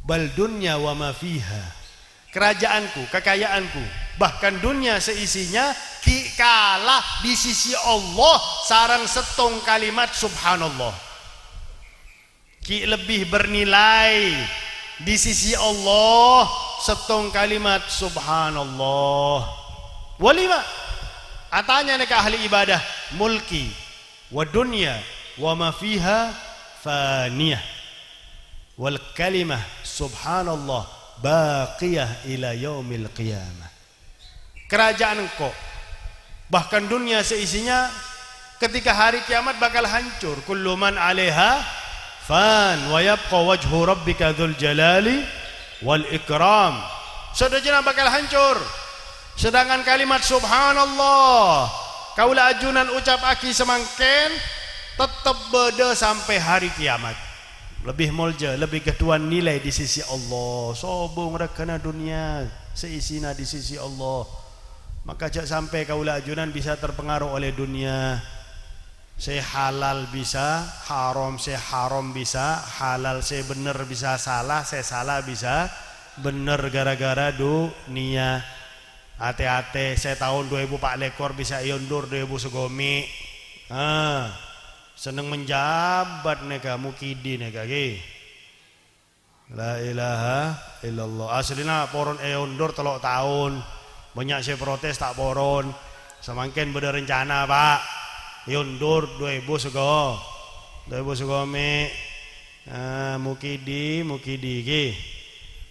bal dunya wa ma fiha. Kerajaanku, kekayaanku, bahkan dunia seisinya kalah di sisi Allah sarang setong kalimat subhanallah. Ki lebih bernilai di sisi Allah setong kalimat subhanallah. Walima atanya neka ahli ibadah mulki wa dunya wa ma fiha faniyah wal kalimah subhanallah baqiyah ila yaumil qiyamah. Kerajaan engkau bahkan dunia seisinya ketika hari kiamat bakal hancur. Kullu man 'alaiha fan wa yabqa wajhu rabbika dzul jalali wal ikram. Sudah jenah bakal hancur. Sedangkan kalimat subhanallah kaula ajunan ucap aki semangken tetap beda sampai hari kiamat. Lebih molja, lebih ketuan nilai di sisi Allah. Sobong rekana dunia seisina di sisi Allah. Maka cak sampai kaula ajunan bisa terpengaruh oleh dunia. Saya halal bisa, haram saya haram bisa, halal saya benar bisa salah, saya salah bisa benar gara-gara dunia. Hati-hati, saya tahun 2000 Pak Lekor bisa yondur 2000 segomi. Seneng menjabat neka mukidi neka ki. La ilaha illallah. Aslina poron yondur telok tahun. Banyak saya protes tak poron. Semangkin beda rencana Pak. Yondur 2000 sego. 2000 segomi. Mukidi ki.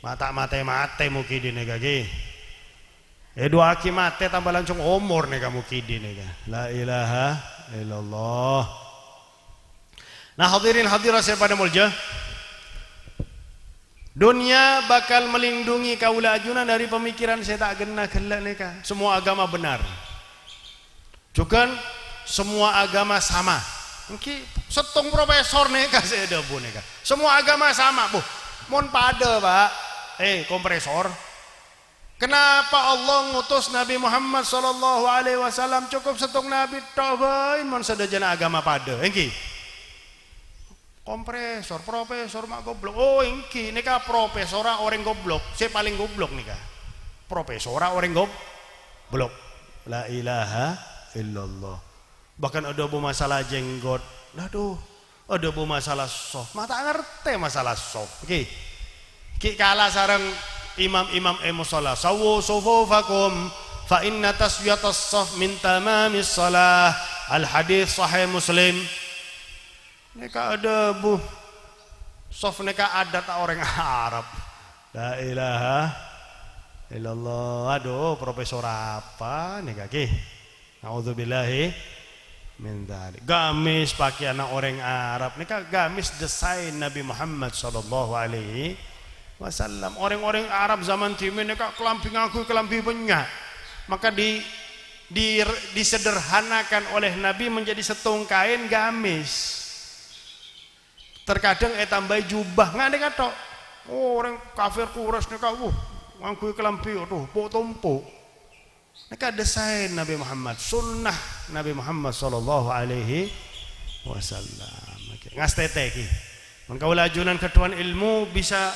Mata mate mukidi neka ki. Dua aki mate tambah langsung umur nih kamu kidi nih kan. La ilaha illallah. Nah hadirin hadirat saya pada mulja. Dunia bakal melindungi kaula ajunan dari pemikiran saya tak gena gelak nih kan. Semua agama benar. Juga semua agama sama. Mungkin setong profesor nih kan saya ada bu nih kan. Semua agama sama bu. Mon pada pak. Kompresor. Kenapa Allah ngutus Nabi Muhammad sallallahu alaihi wasallam cukup setong nabi tok bae mon sadajana agama pada. Engki. Kompresor, profesor mak goblok. Oh, engki nika profesora orang goblok. Saya paling goblok nika. Profesora orang goblok. La ilaha illallah. Bahkan ada bu masalah jenggot. Aduh, ada bu masalah soft. Mata ngerti masalah soft. Oke. Ki kalah sareng imam-imam musalla sawu sufufakum fa inna taswiyatas saf min tamamis salah. Al hadis sahih Muslim. Neka ada bu saf neka adat orang Arab. La ilaha illallah. Aduh profesor apa neka ki. Nauzubillahi min dzalik. Gamis pakaian orang Arab neka gamis desain Nabi Muhammad sallallahu alaihi wasallam. Orang-orang Arab zaman timin neka kelampi ngaku kelampi banyak. Maka disederhanakan oleh Nabi menjadi setong kain gamis. Terkadang tambai jubah nggak ada kata. Oh, orang kafir Quraisy neka ngaku kelampi tuh potompo. Neka desain Nabi Muhammad, sunnah Nabi Muhammad sallallahu alaihi wasallam. Ngastete ki. Mengkaula ajunan ketuan ilmu bisa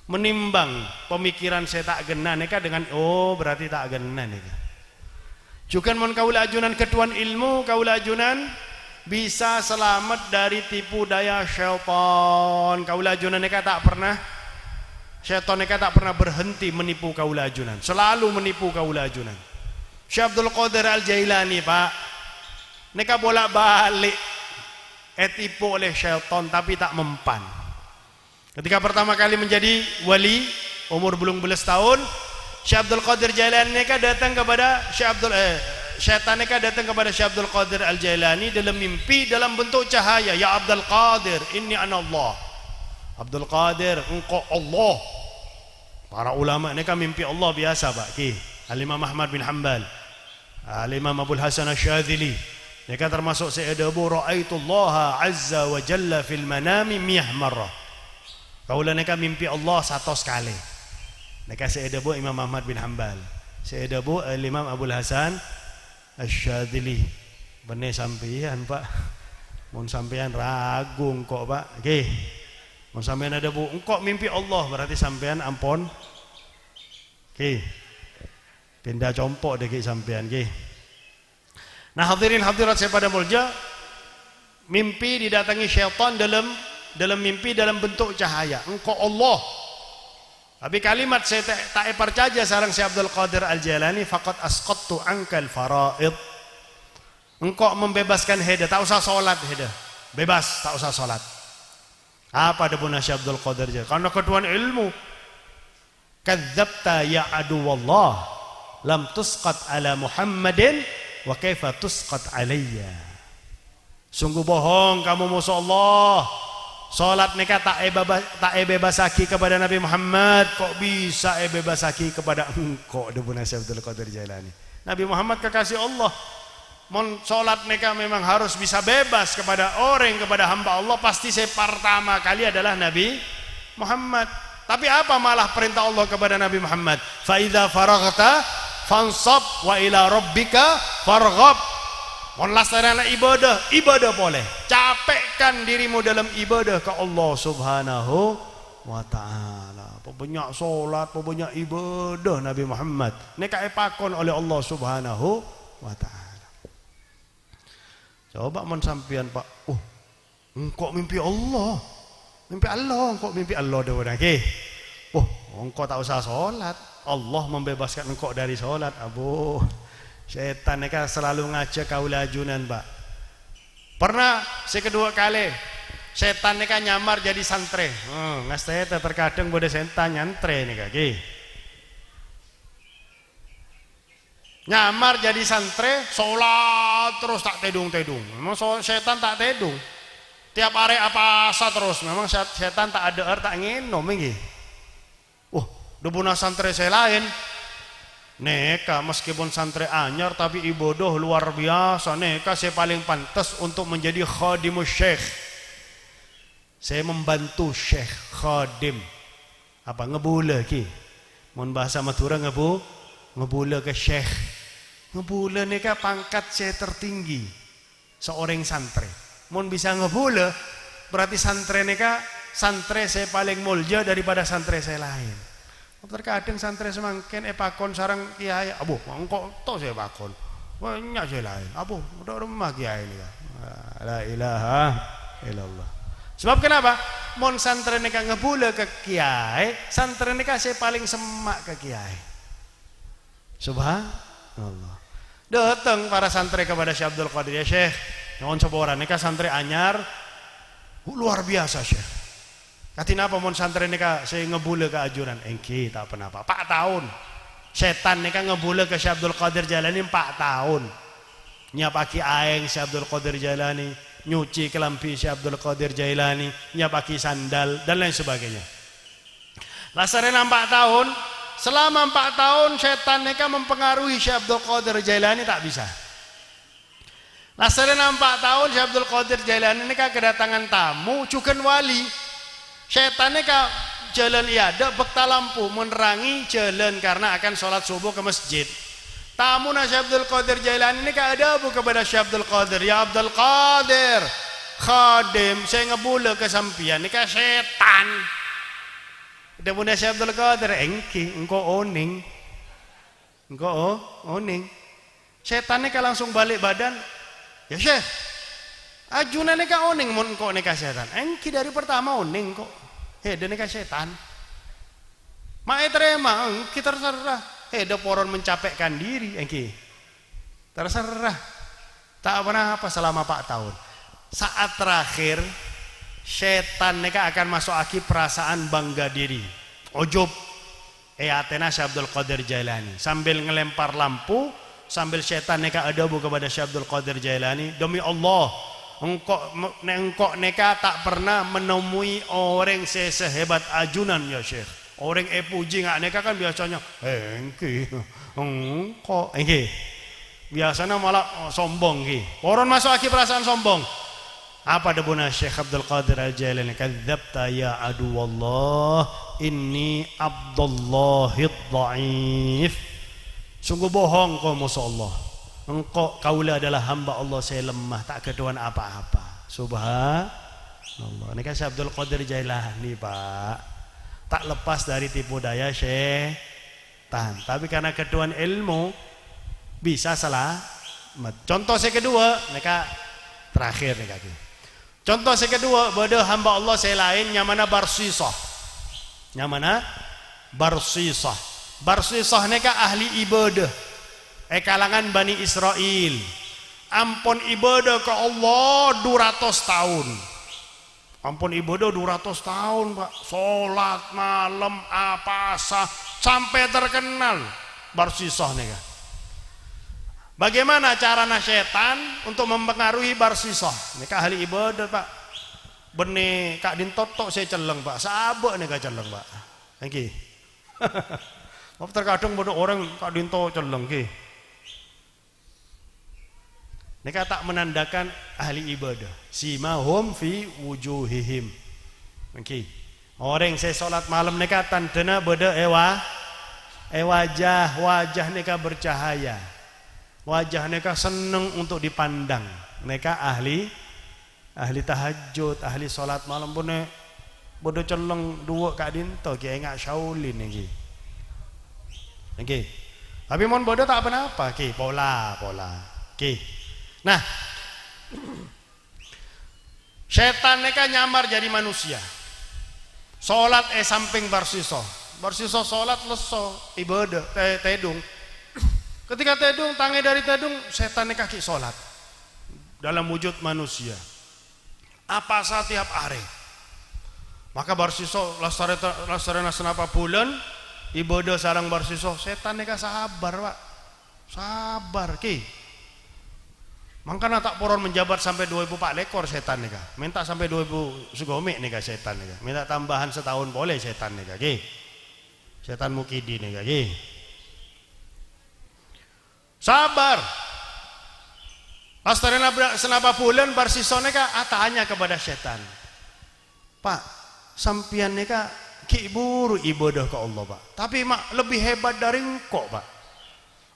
menimbang pemikiran saya tak gena neka dengan berarti tak gena neka. Juga mon kaula ajunan ketuan ilmu, kaula ajunan bisa selamat dari tipu daya syaitan. Kaula ajunan neka tak pernah syaitan neka tak pernah berhenti menipu kaula ajunan. Selalu menipu kaula ajunan. Syekh Abdul Qadir Al-Jailani Pak neka bolak-balik tipu oleh syaitan tapi tak mempan. Ketika pertama kali menjadi wali umur belum belas tahun, Syekh Abdul Qadir Jailani neka datang kepada syaitan neka datang kepada Syekh Abdul Qadir Al-Jailani dalam mimpi dalam bentuk cahaya. Ya Abdul Qadir, inni ana Allah. Abdul Qadir, engkau Allah. Para ulama neka mimpi Allah biasa Pak. Al-Imam Ahmad bin Hanbal, Al-Imam Abdul Hasan Asy-Syadzili. Neka termasuk se'adabu ra'aitullaha azza wa jalla fil manami 100 marrah. Kaula neka mimpi Allah 100 kali. Neka seedabu Imam Ahmad bin Hanbal, seedabu Imam Abdul Hasan Asy-Syadzili. Bener sampean Pak, mun sampean ragung kok Pak. Nggih. Mun sampean ada bu, engkau mimpi Allah berarti sampean ampun. Nggih. Pindah compok deh sampean nggih. Nah hadirin hadirat saya pada mulja, mimpi didatangi syaitan dalam mimpi dalam bentuk cahaya. Engkau Allah. Tapi kalimat saya tak percaya sareng si Abdul Qadir Al-Jailani, faqad asqattu ankal faraid. Engkau membebaskan heda, tak usah solat heda. Bebas, tak usah solat. Apa ada punah si Abdul Qadir Jailani? Karena ketuaan ilmu. Kadzabta ya aduwallah, lam tusqat ala Muhammadin wa kaifa tusqat alayya. Sungguh bohong kamu musuh Allah. Salat nikah tak bebasaki kepada Nabi Muhammad, kok bisa bebasaki kepada engkau debu Syekh Abdul Qadir Jailani. Nabi Muhammad kekasih Allah. Mon salat nikah memang harus bisa bebas kepada orang, kepada hamba Allah, pasti saya pertama kali adalah Nabi Muhammad. Tapi apa malah perintah Allah kepada Nabi Muhammad? Fa idza faraghta fansab wa ila rabbika farghab. Mon laksanakan ibadah boleh. Capekkan dirimu dalam ibadah ke Allah Subhanahu wa taala. Banyak salat, banyak ibadah Nabi Muhammad. Nek pakon oleh Allah Subhanahu wa taala. Coba mon sampean Pak, engkau mimpi Allah. Mimpi Allah, engkau mimpi Allah dah nggih. Engkau tak usah salat. Allah membebaskan engkau dari salat, abu. Setan mereka selalu ngajak kaula ajunan Pak. Pernah sekedua kali setan mereka nyamar jadi santre. Ngasih terkadang boleh setan nyantre nih kaki. Nyamar jadi santre, sholat terus tak tedung-tedung. Memang setan tak tedung. Tiap hari apa asa terus. Memang setan tak ada tak nginom ini. Debuna santre saya lain. Neka meskipun santri anyar tapi ibadah luar biasa. Neka saya paling pantas untuk menjadi khadimus syekh. Saya membantu syekh, khadim. Apa ngebula ki? Mun bahasa Madura ngebula ke syekh. Ngebula neka pangkat saya tertinggi seorang santri. Mun bisa ngebula berarti santri neka santri saya paling mulia daripada santri saya lain. Terkadang santri semakin pakon sarang kiai, abu, engkau tahu saya pakon, banyak saya lain, abu, udah rumah kiai ini kan, la ilaha illallah. Sebab kenapa? Mon santri neka ngebula ke kiai, santri neka saya paling semak ke kiai. Subhanallah. Datang para santri kepada Syekh Abdul Qadir, ya Syekh, nyuwun sepura neka santri anyar, luar biasa Syekh. Katina apa mon santri neka saya ngebule ke ajuran engki tak apa-apa 4 tahun setan neka ngebule ke Syekh Abdul Qadir Jailani 4 tahun nyapaki aeng Syekh Abdul Qadir Jailani nyuci kelampi Syekh Abdul Qadir Jailani nyapaki sandal dan lain sebagainya. Lasarena 4 tahun, selama 4 tahun setan neka mempengaruhi Syekh Abdul Qadir Jailani tak bisa. Lasarena 4 tahun Syekh Abdul Qadir Jailani neka kedatangan tamu cuken wali. Setan neka jalan iada bekta lampu menerangi jalan karena akan sholat subuh ke masjid. Tamu Syekh Abdul Qadir Jailani ini ada abu kepada Syekh Abdul Qadir, ya Abdul Qadir, khadim saya ngebula ke sampian nika setan. Dia punya Syekh Abdul Qadir, engkau oning, setan nika langsung balik badan, ya Syekh. Ajunan neka oning mun kok neka setan. Engki dari pertama oning kok. Hede neka setan. Mae terima engki terserah. Hede poron mencapekkan diri engki. Terserah. Tak apa-apa selama 4 tahun. Saat terakhir setan neka akan masuk aki perasaan bangga diri. Ujub. Atena Syekh Abdul Qadir Jailani sambil ngelempar lampu sambil setan neka adabu kepada Syekh Abdul Qadir Jailani, demi Allah engkau neka tak pernah menemui orang sehebat ajunan ya Syekh. Orang puji nggak neka kan biasanya biasanya malah sombong ki. Orang masuk aki perasaan sombong. Apa debuna Syekh Abdul Qadir Al-Jailani? Kadzabta ya adu wallah inni abdullahid dhaif. Sungguh bohong kau musuh Allah. Engkau kaulah adalah hamba Allah, saya lemah, tak keduan apa-apa. Subhanallah. Ini kan Syekh Abdul Qadir Jailani, Pak. Tak lepas dari tipu daya syaitan. Tapi karena keduan ilmu bisa salah. Contoh saya kedua, mereka terakhir nih kaki. Contoh saya kedua, bodoh hamba Allah saya lain yang mana Barsisah. Yang mana Barsisah. Barsisah ni kan ahli ibadah. Kalangan Bani Israel. Ampun ibadah ke Allah 200 tahun. Ampun ibadah 200 tahun, Pak. Salat malam apa sah sampai terkenal Barsisah ni kan. Bagaimana cara syaitan untuk mempengaruhi Barsisah? Ini kak ahli ibadah, Pak. Benih kak dintotok saya celeng, Pak. Sabak nih kak celeng, Pak. Oke. Terkadang bodoh orang kak dinto celeng, oke. Ini kak tak menandakan ahli ibadah. Simahum fi wujuhihim. Oke. Orang saya solat malam nih kak tandana bodoh wajah nih kak bercahaya. Wajah mereka senang untuk dipandang. Mereka ahli tahajud, ahli solat malam pun bodoh celeng dua kak dinto kayak enggak Shaolin lagi. Oke. Tapi mon bodoh tak apa-apa, oke, pola. Oke. Nah, setan mereka nyamar jadi manusia. Solat samping Barsisah. Barsisah solat leso ibadah tedung. Ketika tedung, tangi dari tedung, setan ni kaki solat dalam wujud manusia. Apa saat tiap hari. Maka Barsisah lasarana senapa bulan, ibadah sarang Barsisah, setan ni sabar, Pak. Sabar, ki. Makanya tak poron menjabat sampai 2000 pak lekor setan ni kah. Minta sampai 2000 sugomik ni kah setan ni kah. Minta tambahan setahun boleh setan ni kah, ki. Setan mukidi ni kah, ki. Sabar. Pastorena senapa bulan Barsisah neka tanya kepada setan. Pak, sampian neka ki buru ibadah ke Allah, Pak. Tapi mak lebih hebat dari engkau, Pak.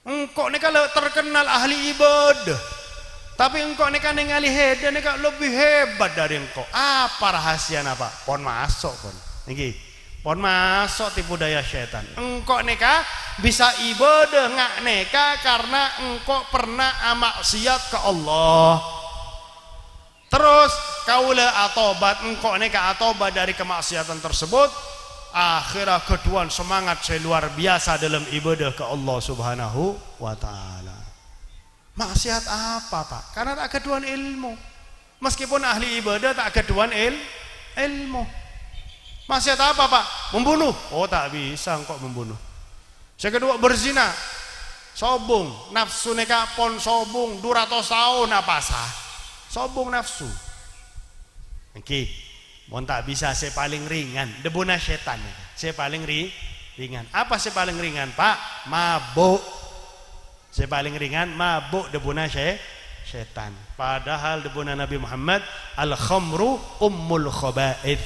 Engkau neka terkenal ahli ibadah. Tapi engkau neka ningali heda neka lebih hebat dari engkau. Apa rahasia apa? Pon masuk pon. Niki. Pon masuk tipu daya setan. Engkau neka bisa ibadah ngak neka karena engkau pernah maksiat ke Allah. Terus kaulah atobat, engkau neka atobat dari kemaksiatan tersebut. Akhirnya keduan semangat saya luar biasa dalam ibadah ke Allah Subhanahu wa taala. Maksiat apa, Pak? Karena tak keduan ilmu. Meskipun ahli ibadah tak keduan ilmu. Maksiat apa, Pak? Membunuh. Oh, tak bisa engkau membunuh. Yang kedua berzina. Sobung, nafsu neka pon sobung 200 tahun apa sah? Sobung nafsu. Oke. Mon tak bisa saya paling ringan, debuna setan. Saya paling ringan. Apa saya paling ringan, Pak? Mabuk. Saya paling ringan mabuk debuna setan. Padahal debuna Nabi Muhammad al-khamru ummul khaba'ith.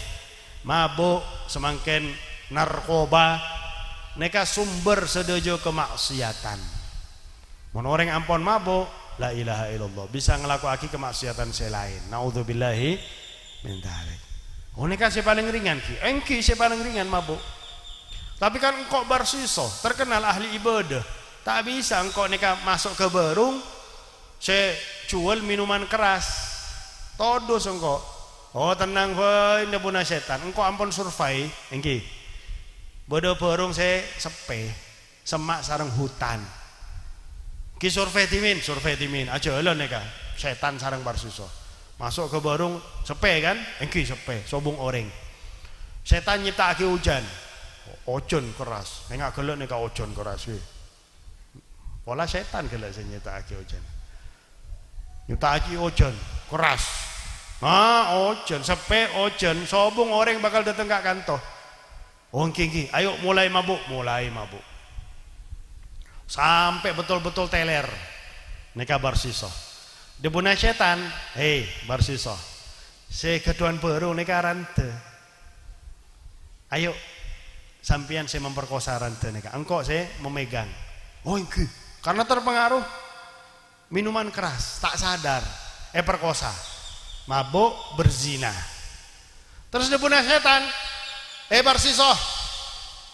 Mabuk semakin narkoba neka sumber sedojo kemaksiatan. Mun orang ampun mabuk, la ilaha illallah, bisa ngelakukan kemaksiatan selain. Naudzubillahi min dzalik. Oh neka saya paling ringan ki. Engki saya paling ringan mabuk. Tapi kan engkau Barsisah, terkenal ahli ibadah. Tak bisa engkau neka masuk ke berung, saya jual minuman keras. Todos engkau. Oh tenang boy, ndak punya setan. Engkau ampun survei, engki. Bodoh berung saya sepe, semak sarang hutan. Ki survei timin. Aja lo neka, setan sarang Barsisah. Masuk ke berung sepe kan, engki sepe, sobung orang. Setan nyiptake hujan, ojon keras. Nengak gelek neka ojon keras. Pola setan gelek saya nyiptake hujan. Nyiptake ojon keras. Ojen, sepe ojen, sobung orang bakal datang ke kantor. Engki, ayo mulai mabuk. Sampai betul-betul teler. Neka Barsisah. Debuna setan, Barsisah. saya ketuan baru neka rante. Ayo sampian saya memperkosa rante neka. Engkau saya memegang. Oh ini karena terpengaruh minuman keras, tak sadar, perkosa, mabuk, berzina. Terus dibunuh setan, barsisoh,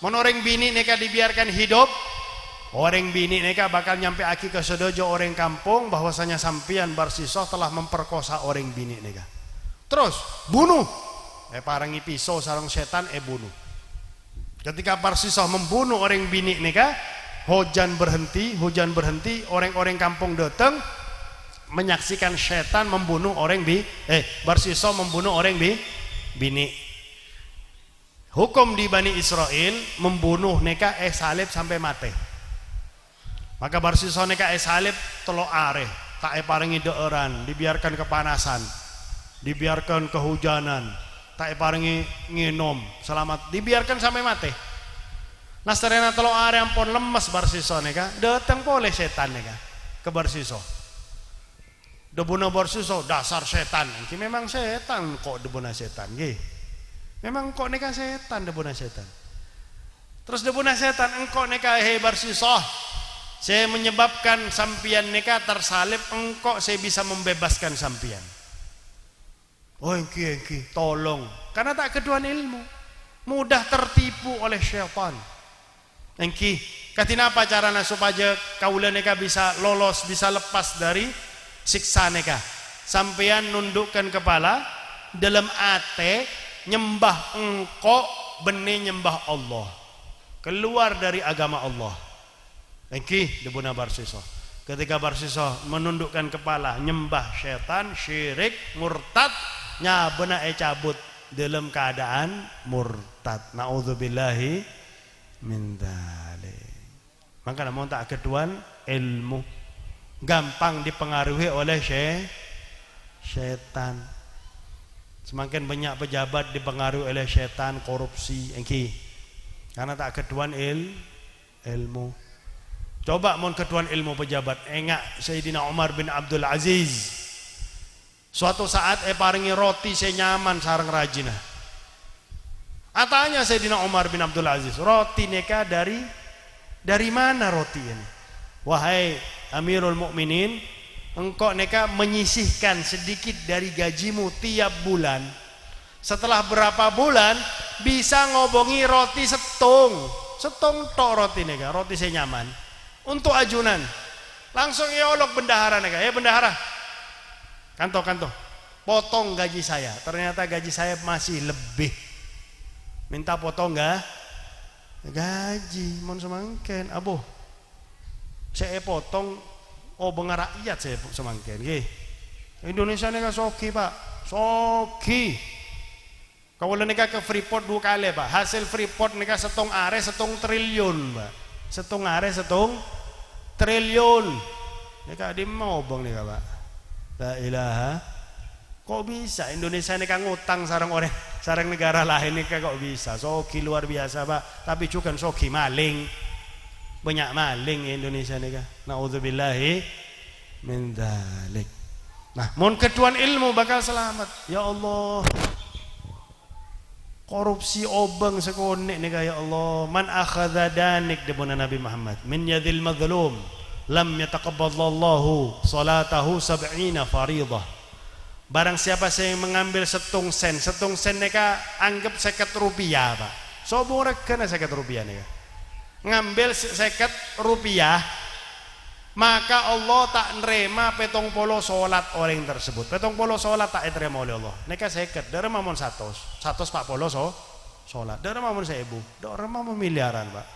menoreng bini neka dibiarkan hidup. Orang bini neka bakal nyampe aki ke sedojo orang kampung bahwasanya sampian barsisoh telah memperkosa orang bini neka. Terus bunuh, parangi pisau sarang setan, bunuh. Ketika barsisoh membunuh orang bini neka, hujan berhenti, orang-orang kampung datang menyaksikan setan membunuh orang barsisoh membunuh orang bini. Hukum di Bani Israel membunuh neka salib sampai mati. Maka barsisoh neka salib telo are, tak parangi deeran, dibiarkan kepanasan, dibiarkan kehujanan, tak parangi nginom, selamat, dibiarkan sampai mati. Nah seterena telo are ampun lemes barsisoh neka, datang boleh setan neka ke barsisoh. Debuna barsisoh dasar setan, ini memang setan kok debuna setan, gih. Memang kok neka setan debuna setan. Terus debuna setan engkau neka barsisoh, saya menyebabkan sampian neka tersalib, engkau saya bisa membebaskan sampian. Oh engki tolong, karena tak keduan ilmu, mudah tertipu oleh syaitan. Engki katina apa caranya supaya kaula neka bisa lolos, bisa lepas dari siksa neka? Sampean nundukkan kepala dalam ate nyembah engkau benih nyembah Allah, keluar dari agama Allah. Engki debuna barsisoh. Ketika barsisoh menundukkan kepala nyembah syaitan, syirik, murtad, nyabena cabut dalam keadaan murtad. Naudzubillahi min dzalik. Maka namun tak keduan ilmu gampang dipengaruhi oleh syaitan. Semakin banyak pejabat dipengaruhi oleh syaitan, korupsi, engki. Karena tak keduan ilmu. Coba mon ketuan ilmu pejabat, engak Sayyidina Umar bin Abdul Aziz. Suatu saat paringi roti saya nyaman sarang rajina. Atanya Sayyidina Umar bin Abdul Aziz, roti neka dari mana roti ini? Wahai Amirul Mukminin, engkau neka menyisihkan sedikit dari gajimu tiap bulan. Setelah berapa bulan bisa ngobongi roti setong tok roti neka, roti saya nyaman. Untuk ajunan langsung olok bendahara neka, bendahara kanto potong gaji saya, ternyata gaji saya masih lebih, minta potong enggak gaji mon semangken aboh saya potong bengar rakyat saya semangken Indonesia neka soki pak, soki kalau neka ke Freeport 2 kali pak, hasil Freeport neka setong are setong triliun pak, setong are setong triliun neka di mau bang neka pak. La ilaha, kok bisa Indonesia neka ngutang sarang orang sarang negara lain neka kok bisa? Soki luar biasa pak, tapi juga soki maling, banyak maling Indonesia neka. Naudzubillahi min dzalik. Nah, mon ketuan ilmu bakal selamat. Ya Allah, korupsi obeng sekonek neka ya Allah. Man akhadha danik debuna Nabi Muhammad min yadil mazlum lam yataqabbalallahu salatahu 70 faridah. Barang siapa yang mengambil setong sen neka anggap 50 rupiah pak, so murah kena 50 rupiah neka ngambil 50 rupiah, maka Allah tak nerima 70 solat orang tersebut. 70 solat tak diterima oleh Allah neka 50, dari mamon 140 solat, dari mamon 1000, dari mamon miliaran pak.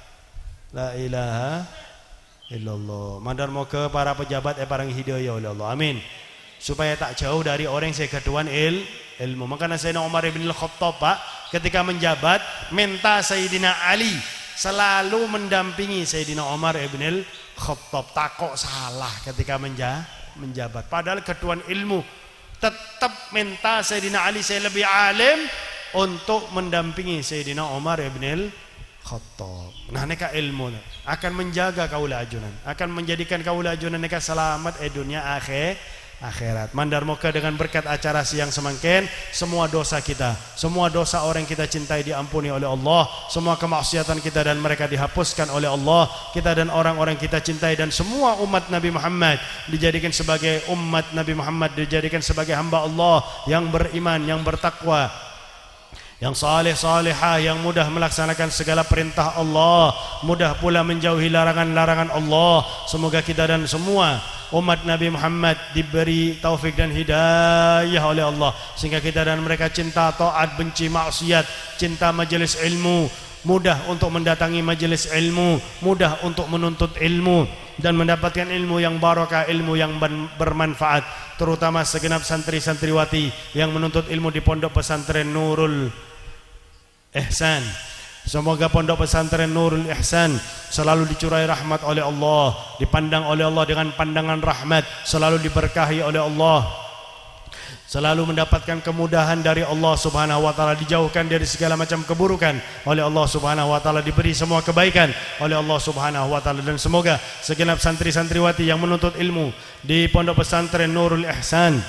La ilaha illallah. Mandar mau ke para pejabat parang hidayah oleh Allah, amin, supaya tak jauh dari orang yang keduan ilmu. Makanya Sayyidina Umar bin Al-Khattab pak ketika menjabat minta Sayyidina Ali selalu mendampingi Sayyidina Umar bin Al-Khattab, takok salah ketika menjabat, padahal keduan ilmu tetap minta Sayyidina Ali saya lebih alim untuk mendampingi Sayyidina Umar bin Al-Khattab. Nah neka ilmu akan menjaga kaula ajunan, akan menjadikan kaula ajunan neka selamat dunia akhirat. Mandar moga dengan berkat acara siang semangkin, semua dosa kita, semua dosa orang yang kita cintai diampuni oleh Allah, semua kemaksiatan kita dan mereka dihapuskan oleh Allah, kita dan orang-orang kita cintai dan semua umat Nabi Muhammad dijadikan sebagai umat Nabi Muhammad, dijadikan sebagai hamba Allah yang beriman, yang bertakwa, yang saleh salihah, yang mudah melaksanakan segala perintah Allah, mudah pula menjauhi larangan-larangan Allah. Semoga kita dan semua umat Nabi Muhammad diberi taufik dan hidayah oleh Allah, sehingga kita dan mereka cinta taat, benci maksiat, cinta majelis ilmu, mudah untuk mendatangi majelis ilmu, mudah untuk menuntut ilmu dan mendapatkan ilmu yang barakah, ilmu yang bermanfaat, terutama segenap santri-santriwati yang menuntut ilmu di Pondok Pesantren Nurul Ihsan. Semoga Pondok Pesantren Nurul Ihsan selalu dicurai rahmat oleh Allah, dipandang oleh Allah dengan pandangan rahmat, selalu diberkahi oleh Allah, selalu mendapatkan kemudahan dari Allah Subhanahu wa taala, dijauhkan dari segala macam keburukan oleh Allah Subhanahu wa taala, diberi semua kebaikan oleh Allah Subhanahu wa taala. Dan semoga segenap santri-santriwati yang menuntut ilmu di Pondok Pesantren Nurul Ihsan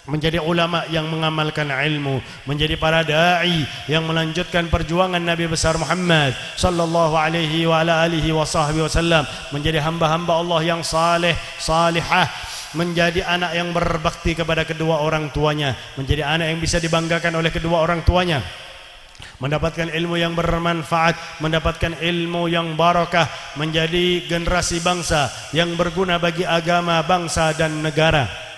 menjadi ulama yang mengamalkan ilmu, menjadi para dai yang melanjutkan perjuangan Nabi besar Muhammad sallallahu alaihi wa ala alihi wasallam, menjadi hamba-hamba Allah yang saleh salihah, menjadi anak yang berbakti kepada kedua orang tuanya, menjadi anak yang bisa dibanggakan oleh kedua orang tuanya, mendapatkan ilmu yang bermanfaat, mendapatkan ilmu yang barakah, menjadi generasi bangsa yang berguna bagi agama, bangsa dan negara.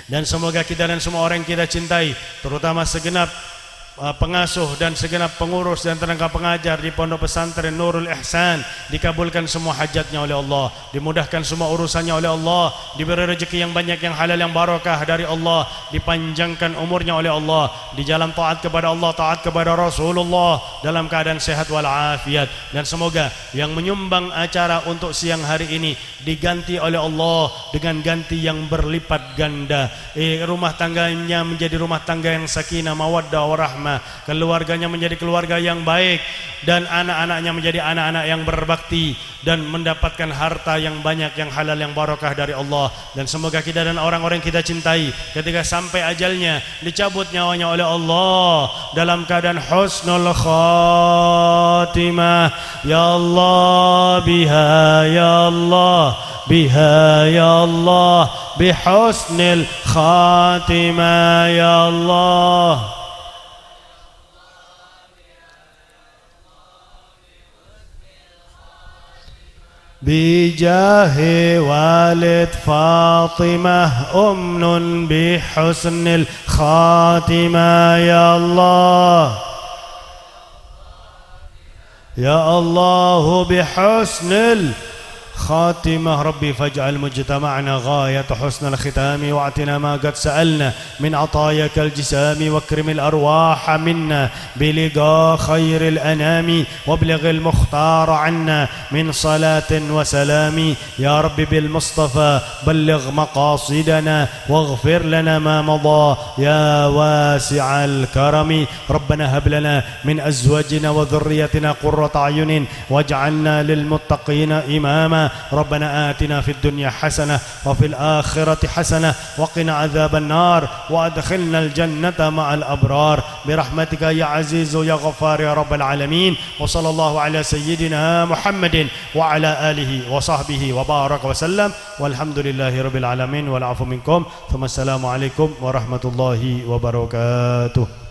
Dan semoga kita dan semua orang yang kita cintai, terutama segenap pengasuh dan segenap pengurus dan tenaga pengajar di Pondok Pesantren Nurul Ihsan, dikabulkan semua hajatnya oleh Allah, dimudahkan semua urusannya oleh Allah, diberi rezeki yang banyak, yang halal, yang barakah dari Allah, dipanjangkan umurnya oleh Allah di jalan taat kepada Allah, taat kepada Rasulullah dalam keadaan sehat walafiat. Dan semoga yang menyumbang acara untuk siang hari ini diganti oleh Allah dengan ganti yang berlipat ganda, rumah tangganya menjadi rumah tangga yang sakinah, mawaddah warahmah, keluarganya menjadi keluarga yang baik, dan anak-anaknya menjadi anak-anak yang berbakti dan mendapatkan harta yang banyak, yang halal, yang barakah dari Allah. Dan semoga kita dan orang-orang kita cintai ketika sampai ajalnya dicabut nyawanya oleh Allah dalam keadaan husnul khatimah. Ya Allah biha, ya Allah biha, ya Allah bihusnil khatimah, ya Allah. بجاه والد فاطمة أمن بحسن الخاتمة يا الله يا الله بحسن خاتمة ربي فاجعل مجتمعنا غاية حسن الختام واعتنا ما قد سألنا من عطاياك الجسام واكرم الأرواح منا بلقاء خير الأنام وابلغ المختار عنا من صلاة وسلام يا رب بالمصطفى بلغ مقاصدنا واغفر لنا ما مضى يا واسع الكرم ربنا هب لنا من أزواجنا وذريتنا قرة أعين واجعلنا للمتقين إماما ربنا آتنا في الدنيا حسنة وفي الآخرة حسنة وقنا عذاب النار وأدخلنا الجنة مع الأبرار برحمتك يا عزيز يا غفار يا رب العالمين. وصلى الله على سيدنا محمد وعلى آله وصحبه وبارك وسلم والحمد لله رب العالمين والعفو منكم ثم السلام عليكم ورحمة الله وبركاته.